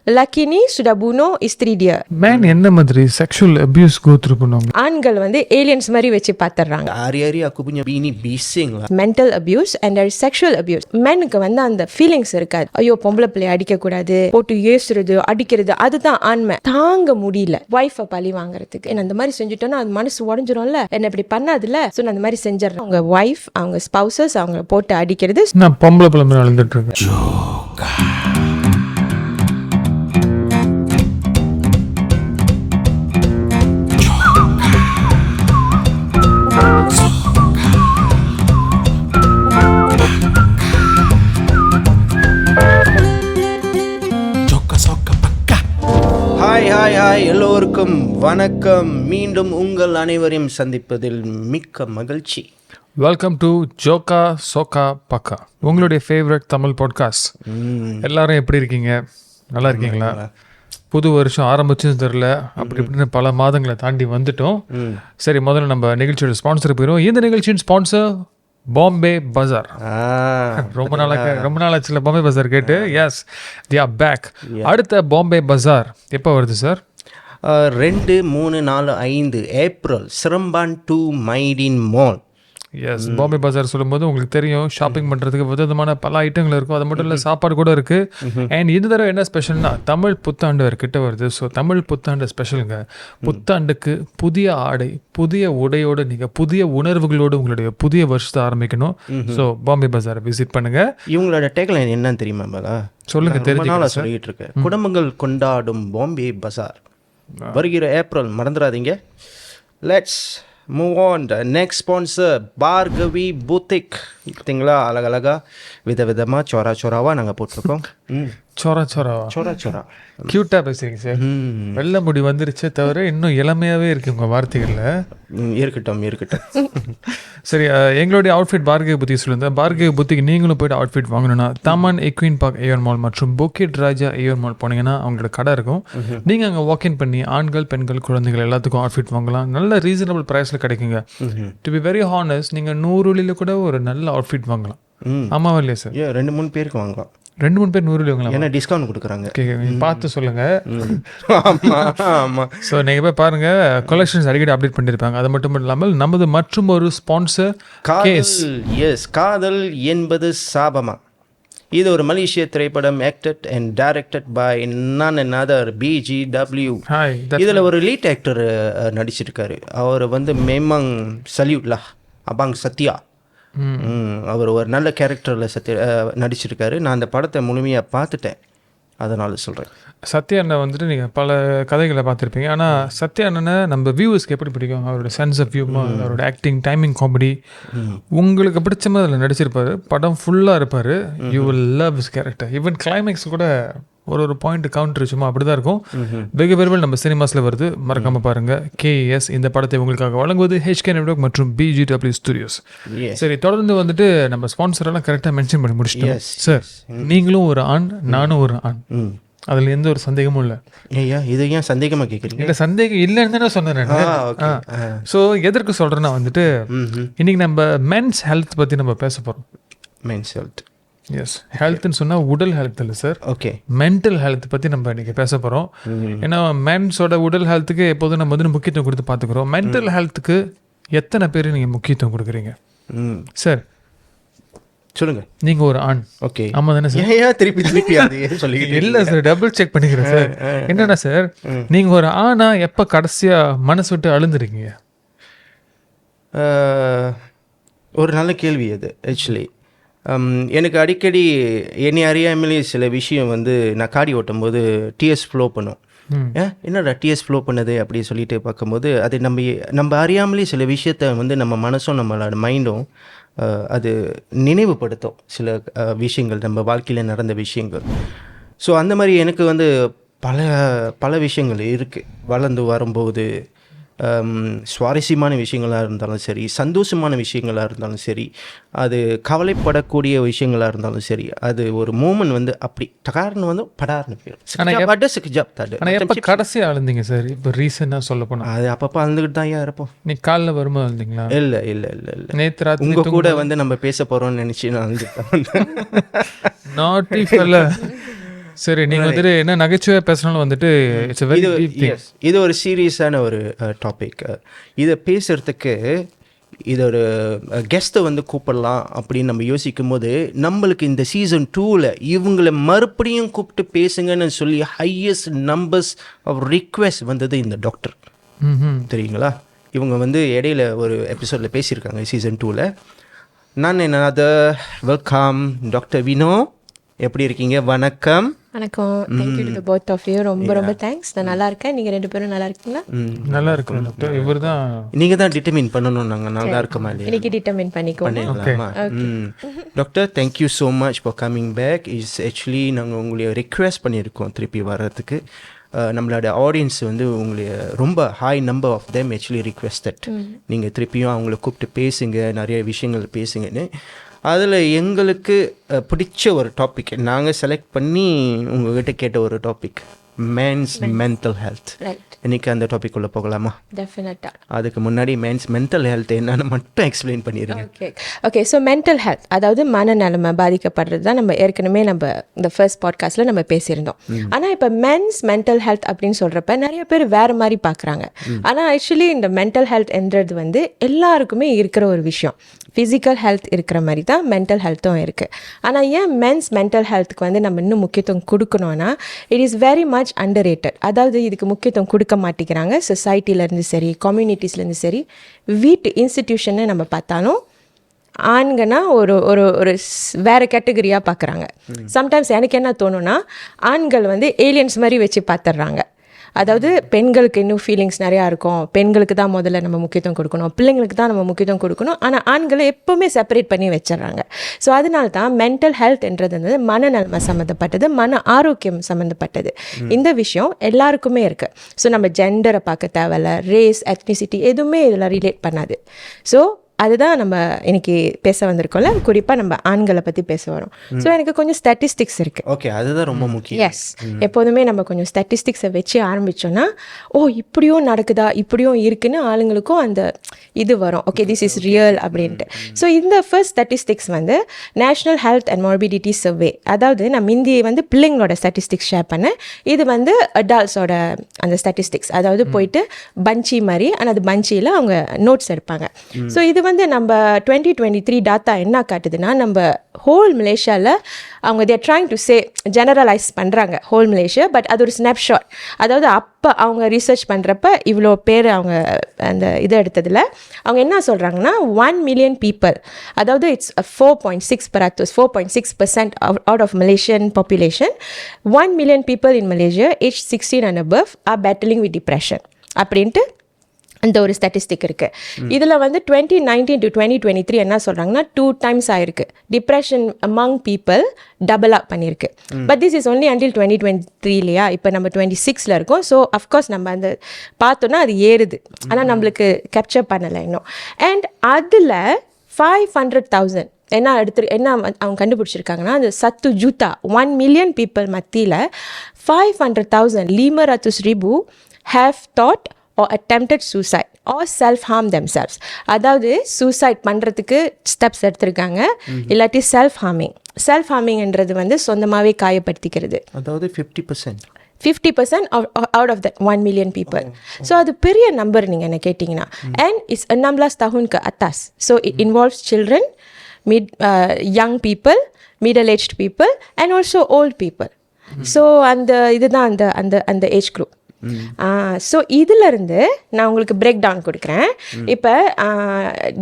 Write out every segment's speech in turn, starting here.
lelaki ni sudah bunuh isteri dia. Man என்ன மாதிரி sexual abuse go through பண்ணுவாங்க? ஆண்கள் வந்து aliens மாதிரி வச்சு பார்த்துடுறாங்க. Hari-hari aku punya bini bising lah. mental abuse and there is sexual abuse. மென்னுக்கு வந்து அந்த ஃபீலிங்ஸ் இருக்காது. ஐயோ பொம்பளை பிள்ளைய அடிக்க கூடாது, போட்டு ஏசுறது அடிக்கிறது, அதுதான் ஆண்மை. தாங்க முடியல வைஃபை பழி வாங்குறதுக்கு. என்ன அந்த மாதிரி செஞ்சுட்டோன்னா அது மனசு உடஞ்சிரும்ல, என்ன இப்படி பண்ணாதுல, ஸோ நான் அந்த மாதிரி செஞ்சிடறேன். அவங்க வைஃப், அவங்க ஸ்பௌசஸ் அவங்க போட்டு அடிக்கிறது. நான் பொம்பளை பிள்ளை அழுந்துட்டு இருக்கேன். ஹாய் எல்லோருக்கும் வணக்கம். மீண்டும் உங்கள் அனைவரையும் சந்திப்பதில் மிக்க மகிழ்ச்சி. வெல்கம் டு ஜோக்கா சோக்கா பக்கா, உங்களுடைய ஃபேவரட் தமிழ் பாட்காஸ்ட். எல்லாரும் எப்படி இருக்கீங்க? நல்லா இருக்கீங்களா? புது வருஷம் ஆரம்பிச்சுன்னு தெரில, அப்படி இப்படின்னு பல மாதங்களை தாண்டி வந்துட்டோம். சரி, முதல்ல நம்ம நிகழ்ச்சியோட ஸ்பான்சர் போயிடும். இந்த நிகழ்ச்சியின் ஸ்பான்சர் பாம்பே பஜார். ரொம்ப நாளாச்சுல பாம்பே பஜார் கேட்டு. Yes, they are back. அடுத்த பாம்பே பஜார் எப்போ வருது sir? 2, 3, 4, 5 April Seremban 2 Mydin mall. Yes, Bombay Bazaar சொல்லும்போது உங்களுக்கு தெரியும், ஷாப்பிங் பண்ணுறதுக்கு விதமான பல ஐட்டங்கள் இருக்கும். அது மட்டும் இல்லை, சாப்பாடு கூட இருக்குது. அண்ட் இந்த தடவை என்ன ஸ்பெஷல்னா, தமிழ் புத்தாண்டு கிட்ட வருது. ஸோ தமிழ் புத்தாண்டு ஸ்பெஷலுங்க. புத்தாண்டுக்கு புதிய ஆடை, புதிய உடையோடு நீங்கள் புதிய உணர்வுகளோடு உங்களுடைய புதிய வருஷத்தை ஆரம்பிக்கணும். ஸோ பாம்பே பஜாரை விசிட் பண்ணுங்கள். இவங்களோட டேக்லைன் என்னன்னு தெரியுமா பாலா? சொல்லுங்க, தெரிஞ்சு சொல்லிட்டு இருக்கேன். குடும்பங்கள் கொண்டாடும் பாம்பே பஜார் வருகிற ஏப்ரல், மறந்துடாதீங்க. Let's move on. Next sponsor Bhargavi பூத்திக். பார்த்தீங்களா, அழகழகா விதவிதமாக சோராவாக நாங்கள் போட்டிருக்கோம். சோரா கியூட்டா பேசுறீங்க சார். வெள்ளை முடி வந்துருச்சே தவிர இன்னும் இளமையாவே இருக்கு உங்க வார்த்தைகள்ல. இருக்கட்டும். சரி, எங்களுடைய அவுட்ஃபிட் பார்கவி புத்தி சொல்லியிருந்தேன். பார்கவி புத்திக்கு நீங்களும் போய்ட்டு அவுட்ஃபிட் வாங்கணும்னா தமன் எக்வீன் பார்க் ஏஆர் மால் மற்றும் பொக்கெட் ராஜா ஏஆர் மால் போனீங்கன்னா அவங்களோட கடை இருக்கும். நீங்கள் அங்கே வாக்இன் பண்ணி ஆண்கள், பெண்கள், குழந்தைகள் எல்லாத்துக்கும் அவுட்ஃபிட் வாங்கலாம். நல்ல ரீசனபிள் ப்ரைஸில் கிடைக்குங்க. டு பி வெரி ஹானஸ்ட், நீங்கள் 100 ரூபாயில கூட ஒரு நல்ல அவுட்ஃபிட் வாங்கலாம். ஆமாவா இல்லையா சார்? 2-3 பேருக்கு வாங்கலாம். 2-3 பேர் 100 வாங்கலாம். ஏன்னா டிஸ்கவுண்ட் கொடுக்குறாங்க. பார்த்து சொல்லுங்க. ஆமாம். ஸோ நீங்கள் போய் பாருங்க, கலெக்ஷன்ஸ் அடிக்கடி அப்டேட் பண்ணியிருப்பாங்க. அது மட்டும் இல்லாமல் நமது மற்றும் ஒரு ஸ்பான்சர் கேஸ். எஸ், காதல் என்பது சாபமா. இது ஒரு மலேசிய திரைப்படம், acted and directed by none another BGW. இதில் ஒரு லீட் ஆக்டர் நடிச்சிருக்காரு. அவர் வந்து மேமங் சல்யூட்லா அபாங் சத்யா. அவர் ஒரு நல்ல கேரக்டரில் நடிச்சிருக்காரு. நான் அந்த படத்தை முழுமையாக பார்த்துட்டேன், அதனால சொல்கிறேன். சத்யா அண்ணன் வந்துட்டு நீங்கள் பல கதைகளை பார்த்துருப்பீங்க. ஆனால் சத்யா அண்ணனை நம்ம வியூவர்ஸ்க்கு எப்படி பிடிக்கும்? அவரோட சென்ஸ் ஆஃப் ஹியூமர், அவரோட ஆக்டிங், டைமிங், காமெடி உங்களுக்கு பிடிச்ச மாதிரி அதில் நடிச்சிருப்பார். படம் ஃபுல்லாக இருப்பார். You will love his character. Even climax கூட ஒரு பாயிண்ட் கவுண்டர் சும்மா அப்படி தான் இருக்கும். வெகு விரைவில் நம்ம சினிமாஸில் வருது, மறக்காமல் பாருங்கள். KS இந்த படத்தை உங்களுக்காக வழங்குவது HK நெட்வொர்க் மற்றும் BGW ஸ்டுடியோஸ். சரி, தொடர்ந்து வந்துட்டு நம்ம ஸ்பான்சரெல்லாம் கரெக்டாக மென்ஷன் பண்ணி முடிச்சிட்டோம் சார். நீங்களும் ஒரு ஆண், நானும் ஒரு ஆண், அதில் எந்த ஒரு சந்தேகமும் இல்லை. ஐயா, இது ஏன் சந்தேகமாக கேட்குறீங்க? இல்லை, சந்தேகம் இல்லைன்னு தானே சொன்னேன். ஸோ எதற்கு சொல்கிறேன்னா வந்துட்டு, இன்னைக்கு நம்ம மென்ஸ் ஹெல்த் பற்றி நம்ம பேச போகிறோம். Men's health. எஸ், ஹெல்த்னு சொன்னால் உடல் ஹெல்த் இல்லை சார். ஓகே, மென்டல் ஹெல்த் பற்றி நம்ம இன்றைக்கி பேச போகிறோம். ஏன்னா மென்ஸோட உடல் ஹெல்த்துக்கு எப்போதும் நம்ம வந்து முக்கியத்துவம் கொடுத்து பார்த்துக்குறோம். மென்டல் ஹெல்த்துக்கு எத்தனை பேர் நீங்கள் முக்கியத்துவம் கொடுக்குறீங்க சார்? சொல்லுங்க. நீங்கள் ஒரு ஆண். ஓகே, ஆமாம் தானே சார்? ஏன் திருப்பி அது சொல்லி இல்லை சார், டபுள் செக் பண்ணிக்கிறேன் சார். என்னென்னா சார், நீங்கள் ஒரு ஆணா எப்போ கடைசியாக மனசு விட்டு அழுந்துருக்கீங்க? ஒரு நல்ல கேள்வி அது. ஆக்சுவலி எனக்கு அடிக்கடி என்னை அறியாமலே சில விஷயம் வந்து நான் காடி ஓட்டும்போது டிஎஸ் ஃப்ளோ பண்ணும். என்னடா டிஎஸ் ஃப்ளோ பண்ணுது அப்படி சொல்லிட்டு பார்க்கும்போது, அது நம்ம அறியாமலே சில விஷயத்த வந்து நம்ம மனசும் நம்மளோட மைண்டும் அது நினைவுபடுத்தும். சில விஷயங்கள் நம்ம வாழ்க்கையில் நடந்த விஷயங்கள். ஸோ அந்த மாதிரி எனக்கு வந்து பல விஷயங்கள் இருக்குது. வளர்ந்து வரும்போது சுவாரஸ்யமான விஷயங்களாக இருந்தாலும் சரி, சந்தோஷமான விஷயங்களாக இருந்தாலும் சரி, அது கவலைப்படக்கூடிய விஷயங்களாக இருந்தாலும் சரி, அது ஒரு மூமெண்ட் வந்து அப்படி டகார்னு வந்து படார்னு போயிடும். எப்போ கடைசியாக அழுந்தீங்க சார்? இப்போ ரீசெண்டாக சொல்ல போனால் அது அப்பப்போ அழுந்துக்கிட்டு தான் இருப்போம். நீ காலைல வரும்போது அழுந்தீங்களா? இல்லை. நேற்று ராத்திரி உங்கள் கூட வந்து நம்ம பேச போகிறோம்னு நினச்சி நான் அழுந்துட்டேன். நாட்டி ஃபெல்ல. சரி, நீங்கள் வந்துட்டு என்ன நகைச்சுவையாக பேசினாலும் வந்துட்டு இட்ஸ் வெரி டீப் திங். இது ஒரு சீரியஸான ஒரு டாபிக். இதை பேசுகிறதுக்கு இது ஒரு கெஸ்ட்டை வந்து கூப்பிடலாம் அப்படின்னு நம்ம யோசிக்கும் போது நம்மளுக்கு இந்த சீசன் 2ல் இவங்களை மறுபடியும் கூப்பிட்டு பேசுங்கன்னு சொல்லி ஹையஸ்ட் நம்பர்ஸ் ஆஃப் ரிக்வெஸ்ட் வந்தது இந்த டாக்டர். தெரியுங்களா? இவங்க வந்து இடையில ஒரு எபிசோடில் பேசியிருக்காங்க சீசன் 2ல். நான் என்ன வெல்கம் டாக்டர் வினோ, எப்படி இருக்கீங்க? வணக்கம். வணக்கம். Thank you to both of you. ரொம்ப ரொம்ப தேங்க்ஸ். நான் நல்லா இருக்கேன். நீங்கள் 2 பேரும் நல்லா இருக்கீங்களா? நல்லா இருக்கும் டாக்டர். இவர் தான் நீங்கள் தான் டிட்டர்மின் பண்ணணும் நாங்கள் நல்லா இருக்கமா இல்லையா இன்னைக்கு டிட்டர்மின் பண்ணிக்கோமா? Doctor, thank you so much for coming back. Is actually நாங்கள் உங்களை ரிக்வெஸ்ட் பண்ணியிருக்கோம் திருப்பி வர்றதுக்கு. நம்மளோட ஆடியன்ஸ் வந்து உங்களை ரொம்ப high number of them actually requested நீங்கள் திருப்பியும் அவங்கள கூப்பிட்டு பேசுங்க, நிறைய விஷயங்கள் பேசுங்கன்னு. அதில் எங்களுக்கு பிடிச்ச ஒரு டாபிக் நாங்கள் செலக்ட் பண்ணி உங்கள்கிட்ட கேட்ட ஒரு டாபிக், மேன்ஸ் மென்டல் ஹெல்த். இன்னைக்கு அந்த டாபிக் உள்ள போகலாமா? டெஃபினட்டாக. அதுக்கு முன்னாடி மேன்ஸ் மென்டல் ஹெல்த் என்னன்னு மட்டும் எக்ஸ்பிளைன் பண்ணிடுங்க. ஓகே. ஸோ மென்டல் ஹெல்த், அதாவது மனநலமை பாதிக்கப்படுறது தான் நம்ம ஏற்கனவே இந்த ஃபர்ஸ்ட் பாட்காஸ்ட்டில் நம்ம பேசியிருந்தோம். ஆனால் இப்போ மென்ஸ் மென்டல் ஹெல்த் அப்படின்னு சொல்கிறப்ப நிறைய பேர் வேறு மாதிரி பார்க்குறாங்க. ஆனால் ஆக்சுவலி இந்த மென்டல் ஹெல்த்ன்றது வந்து எல்லாருக்குமே இருக்கிற ஒரு விஷயம். ஃபிசிக்கல் ஹெல்த் இருக்கிற மாதிரி தான் மென்டல் ஹெல்த்தும் இருக்குது. ஆனால் ஏன் மென்ஸ் மென்டல் ஹெல்த்துக்கு வந்து நம்ம இன்னும் முக்கியத்துவம் கொடுக்கணும்னா, it is very much under rated. அதாவது இதுக்கு முக்கியத்துவம் கொடுக்க மாட்டேங்கிறாங்க. சொசைட்டிலேருந்து சரி, கம்யூனிட்டிஸ்லேருந்து சரி, வீட்டு இன்ஸ்டிடியூஷன்னு நம்ம பார்த்தாலும் ஆண்கனா ஒரு ஒரு ஒரு வேறு கேட்டகரியாக பார்க்குறாங்க. சம்டைம்ஸ் எனக்கு என்ன தோணுன்னா, ஆண்கள் வந்து ஏலியன்ஸ் மாதிரி வச்சு பார்த்துட்றாங்க. அதாவது பெண்களுக்கு இன்னும் ஃபீலிங்ஸ் நிறையா இருக்கும், பெண்களுக்கு தான் முதல்ல நம்ம முக்கியத்துவம் கொடுக்கணும், பிள்ளைங்களுக்கு தான் நம்ம முக்கியத்துவம் கொடுக்கணும். ஆனால் ஆண்களை எப்போவுமே செப்பரேட் பண்ணி வச்சிடறாங்க. ஸோ அதனால தான் மென்டல் ஹெல்த்ன்றது வந்து மனநலமை சம்மந்தப்பட்டது, மன ஆரோக்கியம் சம்மந்தப்பட்டது. இந்த விஷயம் எல்லாருக்குமே இருக்குது. ஸோ நம்ம ஜெண்டரை பார்க்க தேவையில்ல, ரேஸ், எத்னிசிட்டி எதுவுமே இதில் ரிலேட் பண்ணாது. ஸோ அதுதான் நம்ம இன்னைக்கு பேச வந்திருக்கோம்ல, குறிப்பாக நம்ம ஆண்களை பற்றி பேச வரோம். ஸோ எனக்கு கொஞ்சம் ஸ்டாட்டிஸ்டிக்ஸ் இருக்குது. ஓகே, அதுதான் ரொம்ப முக்கியம். எஸ், எப்போதுமே நம்ம கொஞ்சம் ஸ்டாட்டிஸ்டிக்ஸை வச்சு ஆரம்பித்தோன்னா, ஓ இப்படியும் நடக்குதா, இப்படியும் இருக்குன்னு ஆளுங்களுக்கும் அந்த இது வரும். ஓகே, திஸ் இஸ் ரியல் அப்படின்ட்டு. ஸோ இந்த ஃபர்ஸ்ட் ஸ்டாட்டிஸ்டிக்ஸ் வந்து national health and morbidity survey, அதாவது நான் இந்திய வந்து பிள்ளைங்களோட ஸ்டாட்டிஸ்டிக்ஸ் ஷேர் பண்ணேன். இது வந்து அடால்ட்ஸோட அந்த ஸ்டாட்டிஸ்டிக்ஸ், அதாவது போயிட்டு பஞ்சி மாதிரி, ஆனால் அது பஞ்சியில் அவங்க நோட்ஸ் எடுப்பாங்க. ஸோ இது வந்து நம்ம 2023 டாட்டா என்ன காட்டுதுன்னா, நம்ம ஹோல் மலேசியாவில் அவங்க தேர் ட்ரைங் டு சே ஜெனரலைஸ் பண்ணுறாங்க ஹோல் மலேசியா, பட் அது ஒரு ஸ்னாப்ஷாட். அதாவது அப்போ அவங்க ரிசர்ச் பண்ணுறப்ப இவ்வளோ பேர் அவங்க அந்த இதை எடுத்ததில் அவங்க என்ன சொல்கிறாங்கன்னா, 1 million people, அதாவது it's 4.6% out of Malaysian population, 1 million people in Malaysia aged 16 and above are battling with depression அப்படின்ட்டு அந்த ஒரு ஸ்டாட்டிஸ்டிக் இருக்குது. இதில் வந்து 2019 to 2023 என்ன சொல்கிறாங்கன்னா, 2 times ஆயிருக்கு depression among people, double up பண்ணியிருக்கு. But this is only until 2023 இல்லையா? இப்போ நம்ம 26ல் இருக்கோம். ஸோ அஃப்கோர்ஸ் நம்ம அந்த பார்த்தோன்னா அது ஏறுது, ஆனால் நம்மளுக்கு கேப்சர் பண்ணலை இன்னும். அண்ட் அதில் 500,000 என்ன அவங்க கண்டுபிடிச்சிருக்காங்கன்னா, அந்த 1 juta 1 million people மத்தியில் 500,000 500,000 have thought or attempted suicide or self-harm themselves. அதாவது சூசைட் பண்ணுறதுக்கு ஸ்டெப்ஸ் எடுத்திருக்காங்க, இல்லாட்டி செல்ஃப்-ஹார்மிங்ன்றது வந்து சொந்தமாகவே காயப்படுத்திக்கிறது. அதாவது 50% out of that 1 million people. So அது பெரிய நம்பர் நீங்கள் என்ன கேட்டிங்கன்னா. And it's 16 tahun ke atas. So it involves children, young people, middle-aged people and also old people. So அந்த இதுதான் அந்த ஏஜ் குரூப். ஸோ இதிலிருந்து நான் உங்களுக்கு பிரேக் டவுன் கொடுக்குறேன். இப்போ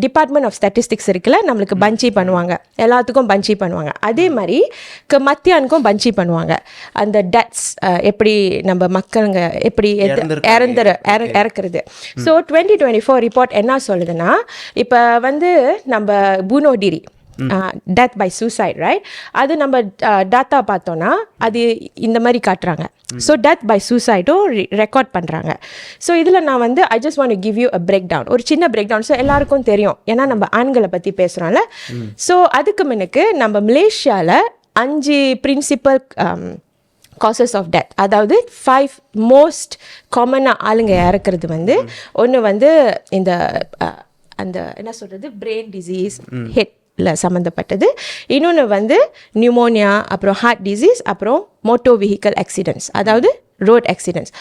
டிபார்ட்மெண்ட் ஆஃப் ஸ்டாட்டிஸ்டிக்ஸ் இருக்குல்ல, நம்மளுக்கு பஞ்சி பண்ணுவாங்க, எல்லாத்துக்கும் பஞ்சி பண்ணுவாங்க. அதே மாதிரி மத்தியானுக்கும் பஞ்சி பண்ணுவாங்க. அந்த டெத்ஸ் எப்படி நம்ம மக்களுங்க எப்படி இறக்குறது. ஸோ 2024 ரிப்போர்ட் என்ன சொல்லுதுன்னா, இப்போ வந்து நம்ம பூனோடிரி டெத் பை சூசைட், ரைட்? அது நம்ம டாட்டா பார்த்தோன்னா அது இந்த மாதிரி காட்டுறாங்க. ஸோ டெத் பை சூசைடும் ரெக்கார்ட் பண்ணுறாங்க. ஸோ இதில் நான் வந்து I just want to give you a breakdown, ஒரு சின்ன பிரேக் டவுன். ஸோ எல்லாருக்கும் தெரியும், ஏன்னா நம்ம ஆண்களை பற்றி பேசுகிறோம்ல. ஸோ அதுக்கு முன்னுக்கு நம்ம மலேசியாவில் 5 பிரின்சிபல் காசஸ் ஆஃப் டெத், அதாவது 5 மோஸ்ட் காமனாக ஆளுங்க இறக்குறது வந்து, ஒன்று வந்து இந்த அந்த என்ன சொல்கிறது, பிரெயின் டிசீஸ், சம்மந்தப்பட்டது. இன்னொன்று வந்து நியூமோனியா, அப்புறம் ஹார்ட் டிசீஸ், அப்புறம் மோட்டோ வெஹிக்கல் ஆக்சிடென்ட்ஸ், அதாவது ரோட் ஆக்சிடென்ட்ஸ்.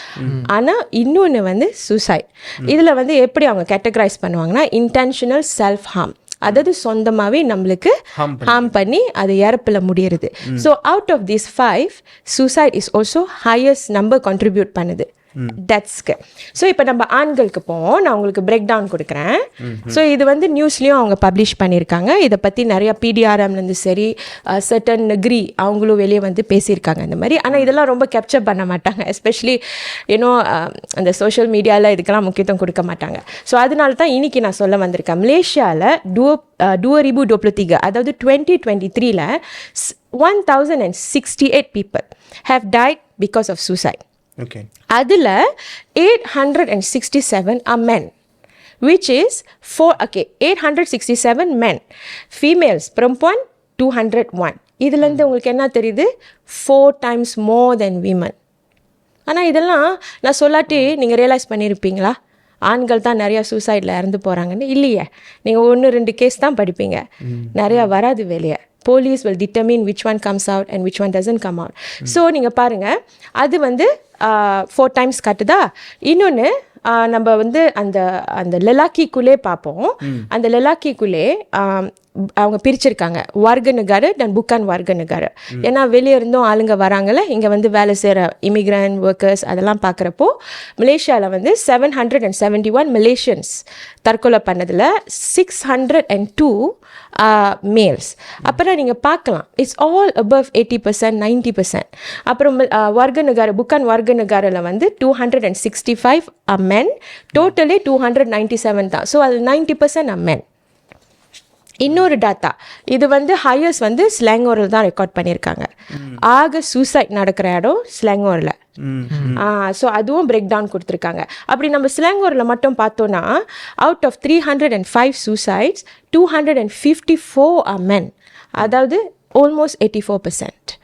ஆனால் இன்னொன்று வந்து சூசைட். இதில் வந்து எப்படி அவங்க கேட்டகரைஸ் பண்ணுவாங்கன்னா இன்டென்ஷனல் செல்ஃப் ஹார்ம், அதாவது சொந்தமாகவே நம்மளுக்கு ஹார்ம் பண்ணி அது இறப்பில் முடியறது. So out of this 5 suicide is also highest number contribute பண்ணுது டெத்ஸ்க்கு. ஸோ இப்போ நம்ம ஆண்களுக்கு போவோம், நான் உங்களுக்கு பிரேக் டவுன் கொடுக்குறேன். ஸோ இது வந்து நியூஸ்லேயும் அவங்க பப்ளிஷ் பண்ணியிருக்காங்க. இதை பற்றி நிறையா PDRMலேருந்து சரி சர்டன் நெக்ரி அவங்களும் வெளியே வந்து பேசியிருக்காங்க இந்த மாதிரி. ஆனால் இதெல்லாம் ரொம்ப கேப்சர் பண்ண மாட்டாங்க, எஸ்பெஷலி ஏன்னோ அந்த சோஷியல் மீடியாவில் இதுக்கெல்லாம் முக்கியத்துவம் கொடுக்க மாட்டாங்க. ஸோ அதனால தான் இன்னைக்கு நான் சொல்ல வந்திருக்கேன். மலேசியாவில் 2023, அதாவது 2023ல் 1068 people have died because of suicide. Okay. அதில் 867 are men, which is 867 men. Females perempuan 201. இதுலேருந்து உங்களுக்கு என்ன தெரியுது? 4 times more than women. ஆனால் இதெல்லாம் நான் சொல்லாட்டி நீங்கள் ரியலைஸ் பண்ணியிருப்பீங்களா? ஆண்கள் தான் நிறையா சூசைடில் இறந்து போகிறாங்கன்னு. இல்லையே, நீங்கள் 1-2 கேஸ் தான் படிப்பீங்க, நிறையா வராது வெளியே. Police will determine which one comes out and which one doesn't come out. So நீங்கள் பாருங்கள், அது வந்து 4 times காட்டுதா. இன்னொன்று நம்ம வந்து அந்த லெலாக்கிக்குள்ளே பார்ப்போம். அந்த லெலாக்கிக்குள்ளே அவங்க பிரிச்சிருக்காங்க வர்க்க Negara dan bukan warga negara. ஏன்னா வெளியே இருந்தும் ஆளுங்க வராங்கல்ல, இங்கே வந்து வேலை செய்கிற இமிக்ரண்ட் ஒர்க்கர்ஸ் அதெல்லாம் பார்க்குறப்போ மலேசியாவில் வந்து 771 மலேசியன்ஸ் தற்கொலை பண்ணதில் 602 மேல்ஸ். அப்புறம் நீங்கள் பார்க்கலாம், இட்ஸ் ஆல் above 80%, 90%. அப்புறம் வர்க்க நெகாரா புக்கான் வர்க்க நெகாரில் வந்து 265 men, டோட்டலி 297 தான். ஸோ அது 90% men. இன்னொரு டாட்டா, இது வந்து ஹையஸ்ட் வந்து ஸ்லாங்கோரில் தான் ரெக்கார்ட் பண்ணியிருக்காங்க. ஆக சூசைட் நடக்கிற இடம் ஸ்லாங்கோரில். ஸோ அதுவும் பிரேக் டவுன் கொடுத்துருக்காங்க. அப்படி நம்ம ஸ்லாங்கோரில் மட்டும் பார்த்தோன்னா out of 305 suicides 254 are men, அதாவது almost 84%.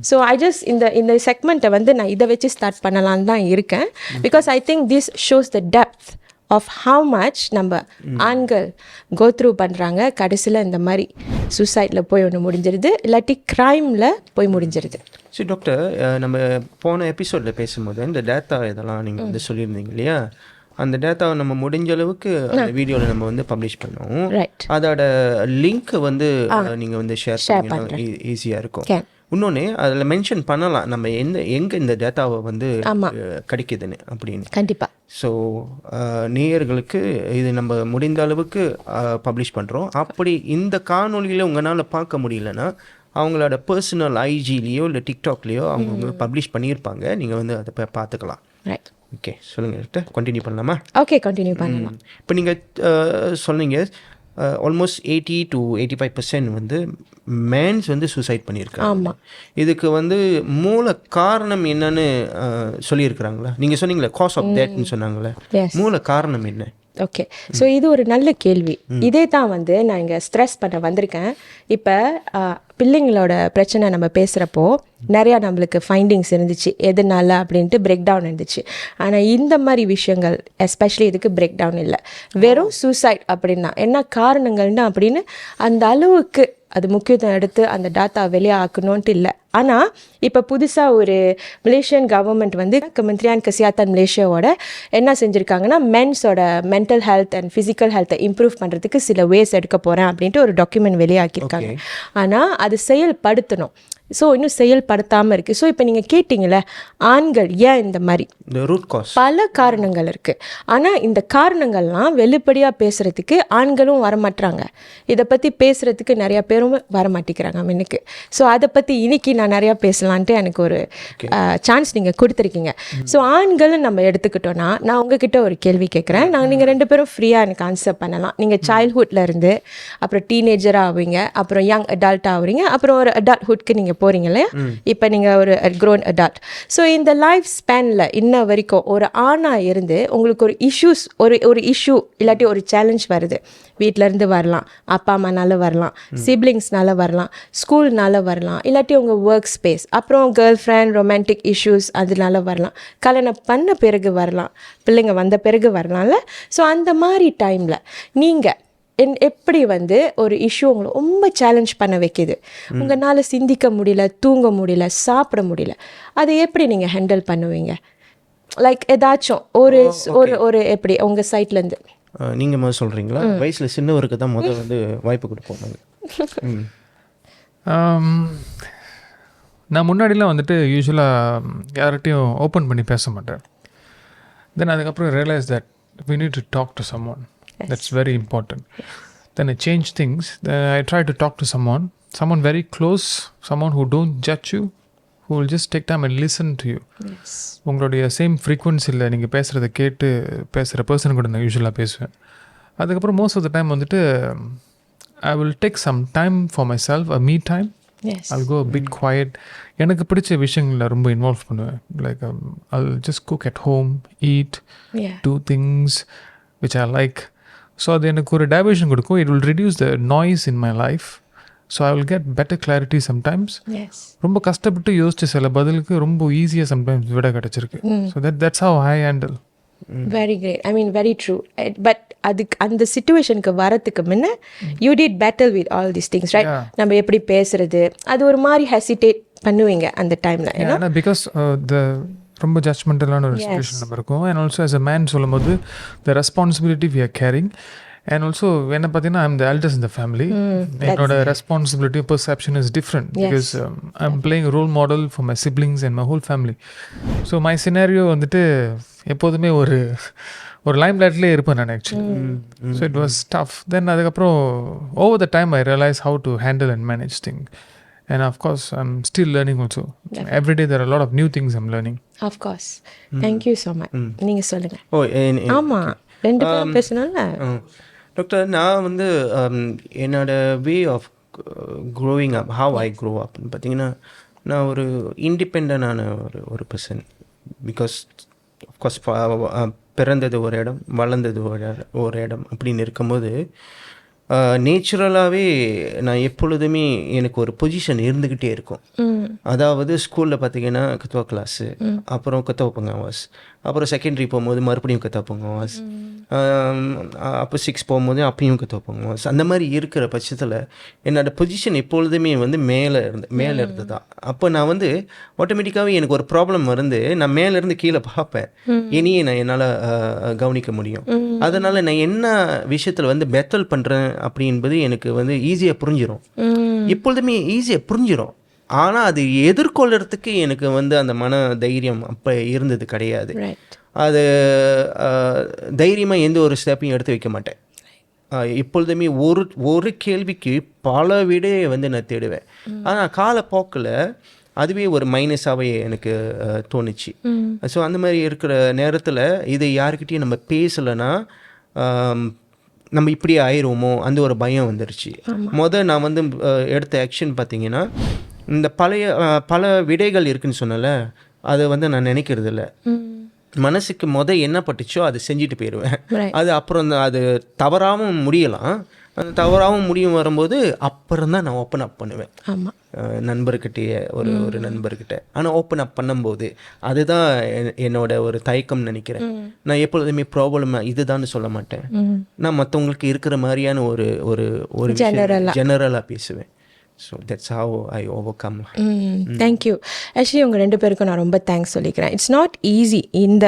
ஸோ ஐ ஜஸ்ட் இந்த செக்மெண்ட்டை வந்து நான் இதை வச்சு ஸ்டார்ட் பண்ணலான்னு தான் இருக்கேன். Because I think this shows the depth of how much நம்ம ஆண்கள் கோ த்ரூ பண்ணுறாங்க. கடைசியில் இந்த மாதிரி சூசைடில் போய் ஒன்று முடிஞ்சிருது, இல்லாட்டி க்ரைமில் போய் முடிஞ்சிருது. சரி டாக்டர், நம்ம போன எபிசோடில் பேசும்போது இந்த டேட்டா இதெல்லாம் நீங்கள் வந்து சொல்லியிருந்தீங்க இல்லையா, அந்த டேட்டாவை நம்ம முடிஞ்ச அளவுக்கு அந்த வீடியோவில் நம்ம வந்து பப்ளிஷ் பண்ணோம். அதோட லிங்க் வந்து நீங்கள் வந்து ஷேர் பண்ணீங்கன்னா ஈஸியாக இருக்கும். இன்னொன்று அதில் மென்ஷன் பண்ணலாம் நம்ம எங்கே இந்த டேட்டாவை வந்து கிடைக்குதுன்னு அப்படின்னு. கண்டிப்பாக. ஸோ நேயர்களுக்கு இது நம்ம முடிந்த அளவுக்கு பப்ளிஷ் பண்ணுறோம். அப்படி இந்த காணொலியில் உங்களால் பார்க்க முடியலன்னா அவங்களோட பர்சனல் ஐஜிலேயோ இல்லை டிக்டாக்லேயோ அவங்க பப்ளிஷ் பண்ணியிருப்பாங்க, நீங்கள் வந்து அதை பார்த்துக்கலாம். ரைட். ஓகே, சொல்லுங்கள், கண்டினியூ பண்ணலாமா? ஓகே, கண்டினியூ பண்ணலாம். இப்போ நீங்கள் சொன்னீங்க ஆல்மோஸ்ட் 80 to 85% வந்து மேன்ஸ் வந்து சூசைட் பண்ணியிருக்காங்க. இதுக்கு வந்து மூல காரணம் என்னன்னு சொல்லியிருக்கிறாங்களா? நீங்கள் சொன்னீங்களே காஸ் ஆஃப் டெத்னு சொன்னாங்களே, மூல காரணம் என்ன? ஓகே, ஸோ இது ஒரு நல்ல கேள்வி. இதே தான் வந்து நான் இங்கே ஸ்ட்ரெஸ் பண்ண வந்திருக்கேன். இப்போ பிள்ளைங்களோட பிரச்சனை நம்ம பேசுகிறப்போ நிறையா நம்மளுக்கு ஃபைண்டிங்ஸ் இருந்துச்சு, எதனால அப்படின்ட்டு பிரேக் டவுன் இருந்துச்சு. ஆனால் இந்த மாதிரி விஷயங்கள் எஸ்பெஷலி இதுக்கு பிரேக் டவுன் இல்லை, வெறும் சூசைட் அப்படின்னா என்ன காரணங்கள்னு அப்படின்னு அந்த அளவுக்கு அது முக்கியத்துவம் எடுத்து அந்த டாட்டா வெளியே ஆக்கணுன்ட்டு இல்லை. ஆனால் இப்போ புதுசாக ஒரு மலேசியன் கவர்மெண்ட் வந்து கமெண்ட்ரியான் கசியாத்தான் மலேசியாவோட என்ன செஞ்சுருக்காங்கன்னா மென்ஸோட மென்டல் ஹெல்த் அண்ட் ஃபிசிக்கல் ஹெல்த்தை இம்ப்ரூவ் பண்ணுறதுக்கு சில வேஸ் எடுக்க போகிறேன் அப்படின்ட்டு ஒரு டாக்குமெண்ட் வெளியாக்கியிருக்காங்க. ஆனால் அது செயல்படுத்தணும். ஸோ இன்னும் செயல்படுத்தாமல் இருக்குது. ஸோ இப்போ நீங்கள் கேட்டிங்களே ஆண்கள் ஏன் இந்த மாதிரி, பல காரணங்கள் இருக்குது. ஆனால் இந்த காரணங்கள்லாம் வெளிப்படையாக பேசுகிறதுக்கு ஆண்களும் வரமாட்டாங்க, இதை பற்றி பேசுகிறதுக்கு நிறையா பேரும் வரமாட்டேங்கிறாங்க முன்னுக்கு. ஸோ அதை பற்றி இன்னைக்கு நான் நிறையா பேசலான்ட்டு எனக்கு ஒரு சான்ஸ் நீங்கள் கொடுத்துருக்கீங்க. ஸோ ஆண்கள் நம்ம எடுத்துக்கிட்டோன்னா நான் உங்ககிட்ட ஒரு கேள்வி கேட்குறேன். நீங்கள் 2 பேரும் ஃப்ரீயாக எனக்கு ஆன்சர் பண்ணலாம். நீங்கள் சைல்ட்ஹுட்லேருந்து அப்புறம் டீனேஜராக ஆவீங்க, அப்புறம் யங் அடல்ட் ஆகுறீங்க, அப்புறம் ஒரு அடல்ட்ஹுட்க்கு நீங்கள் போகிறீங்க இல்லையா, இப்போ நீங்கள் ஒரு க்ரோன் அடல்ட். ஸோ இந்த லைஃப் ஸ்பேனில் இன்ன வரைக்கும் ஒரு ஆணாக இருந்து உங்களுக்கு ஒரு இஷ்யூஸ் ஒரு இஷ்யூ இல்லாட்டி ஒரு சேலஞ்ச் வருது, வீட்டிலேருந்து வரலாம், அப்பா அம்மானால வரலாம், சிப்ளிங்ஸ்னால வரலாம், ஸ்கூல்னால வரலாம், இல்லாட்டி உங்கள் ஒர்க் ஸ்பேஸ், அப்புறம் கேர்ள் ஃப்ரெண்ட் ரொமான்டிக் இஷ்யூஸ் அதனால வரலாம், கல்யாணம் பண்ண பிறகு வரலாம், பிள்ளைங்க வந்த பிறகு வரலாம்ல. ஸோ அந்த மாதிரி டைமில் நீங்கள் எப்படி வந்து ஒரு இஷ்யூ உங்களை ரொம்ப சேலஞ்ச் பண்ண வைக்கிது, உங்களால் சிந்திக்க முடியல, தூங்க முடியல, சாப்பிட முடியல, அதை எப்படி நீங்கள் ஹேண்டில் பண்ணுவீங்க? லைக் ஏதாச்சும் ஒரு ஒரு ஒரு எப்படி உங்கள் சைட்லேருந்து நீங்கள் முதல் சொல்கிறீங்களா? வயசில் சின்னவருக்கு தான் முதல் வந்து வாய்ப்பு கொடுப்போம் நாங்கள். நான் முன்னாடிலாம் வந்துட்டு யூஸ்வலாக யார்கிட்டையும் ஓப்பன் பண்ணி பேச மாட்டேன். தென் அதுக்கப்புறம் realise that we need to talk to someone. That's very important. Then I change things. Then I try to talk to someone very close, someone who don't judge you, who will just take time and listen to you. உங்களுடைய same ஃப்ரீக்வன்சியில் நீங்கள் பேசுகிறத கேட்டு பேசுகிற person கூட நான் யூஸ்வலாக பேசுவேன். அதுக்கப்புறம் மோஸ்ட் ஆஃப் த டைம் வந்துட்டு I will take some time for myself, a me time. I'll go a bit quiet. எனக்கு பிடிச்ச விஷயங்களில் ரொம்ப இன்வால்வ் பண்ணுவேன். Like I'll just cook at home, eat, do things which I like. So அது எனக்கு ஒரு diversion கொடுக்கும். It will reduce the noise in my life. So I will get better clarity sometimes. ரொம்ப கஷ்டப்பட்டு யோசிச்ச சில பதிலுக்கு ரொம்ப ஈஸியாக சம்டைம்ஸ் விட கிடச்சிருக்கு. So that's how I handle. Very great. I mean very true. But அதுக்கு அந்த சிச்சுவேஷனுக்கு வரத்துக்கு முன்ன you did battle with all these things, right? நம்ம எப்படி பேசுறது, அது ஒரு மாதிரி ஹெசிடேட் பண்ணுவீங்க அந்த டைமில். ஏன்னா பிகாஸ் ரொம்ப ஜட்ஜ்மெண்டலான ஒரு சிச்சுவேஷன் நம்ம இருக்கும். And also as a man சொல்லும் போது the responsibility we are carrying. And also என்ன பார்த்தீங்கன்னா I am the eldest in the family. என்னோட responsibility perception is different because I am playing role model for my siblings and my whole family. So my scenario வந்துட்டு எப்போதுமே ஒரு lime லைட்லேயே இருப்பேன் நான் ஆக்சுவலி. So it was tough. Then அதுக்கப்புறம் over the time I realise how to handle and manage thing. And of course, I'm still learning also. Every day there are a lot of new things I'm learning. Of course. Thank you so much. நீங்கள் சொல்லுங்கள். ஆமாம், ரெண்டு பேரும் பேசணும்ல. Doctor, நான் வந்து என்னோட way of growing up, how I grow அப்னு பார்த்தீங்கன்னா, நான் ஒரு இண்டிபெண்டான ஒரு பர்சன். பிகாஸ் அஃப்கோர்ஸ் பிறந்தது ஒரு இடம், வளர்ந்தது ஒரு இடம் அப்படின்னு இருக்கும்போது நேச்சுரலாகவே நான் எப்பொழுதுமே எனக்கு ஒரு பொசிஷன் இருந்துக்கிட்டே இருக்கும். அதாவது ஸ்கூலில் பார்த்தீங்கன்னா கத்துவா கிளாஸு, அப்புறம் கத்துவா பங்காவாஸ், அப்புறம் செகண்டரி போகும்போது மறுபடியும் கத்துவா பங்காவாஸ், அப்போ 6 போகும்போது அப்பயும் கத்துவா பங்காவாஸ். அந்த மாதிரி இருக்கிற பட்சத்தில் என்னோடய பொசிஷன் எப்பொழுதுமே வந்து மேலே இருந்து தான். அப்போ நான் வந்து ஆட்டோமேட்டிக்காகவே எனக்கு ஒரு ப்ராப்ளம் வந்து நான் மேலேருந்து கீழே பார்ப்பேன், இனியே நான் என்னால் கவனிக்க முடியும். அதனால் நான் என்ன விஷயத்தில் வந்து பெத்தல் பண்ணுறேன் அப்படி என்பது எனக்கு வந்து ஈஸியாக புரிஞ்சிடும். எப்பொழுதுமே ஈஸியாக புரிஞ்சிடும். ஆனால் அது எதிர்கொள்கிறதுக்கு எனக்கு வந்து அந்த மன தைரியம் அப்போ இருந்தது கிடையாது. அது தைரியமாக எந்த ஒரு ஸ்டெப்பையும் எடுத்து வைக்க மாட்டேன். எப்பொழுதுமே ஒரு கேள்விக்கு பல விடையை வந்து நான் தேடுவேன். ஆனால் காலப்போக்கில் அதுவே ஒரு மைனஸாகவே எனக்கு தோணுச்சு. ஸோ அந்த மாதிரி இருக்கிற நேரத்தில் இதை யாருக்கிட்டையும் நம்ம பேசலைன்னா நம்ம இப்படி ஆயிடுவோமோ அந்த ஒரு பயம் வந்துருச்சு. நான் வந்து எடுத்த ஆக்ஷன் பார்த்தீங்கன்னா, இந்த பல விடைகள் இருக்குன்னு சொன்னல, அதை வந்து நான் நினைக்கிறது இல்லை. மனசுக்கு என்ன பட்டுச்சோ அதை செஞ்சுட்டு போயிடுவேன். அது அப்புறம் அது தவறாகவும் முடியலாம். அந்த தவறாகவும் முடியும் வரும்போது அப்புறம் தான் நான் ஓப்பன் அப் பண்ணுவேன் நண்பர்கிட்டயே, ஒரு நண்பர்கிட்ட. ஆனால் ஓப்பன் அப் பண்ணும்போது அதுதான் என்னோட ஒரு தயக்கம் நினைக்கிறேன். நான் எப்பொழுதுமே ப்ராப்ளம் இதுதான் சொல்ல மாட்டேன். நான் மற்றவங்களுக்கு இருக்கிற மாதிரியான ஒரு ஜெனரலாக பேசுவேன். So that's how I overcome. Thank you. Actually உங்கள் 2 பேருக்கும் நான் ரொம்ப தேங்க்ஸ் சொல்லிக்கிறேன். இட்ஸ் நாட் ஈஸி இந்த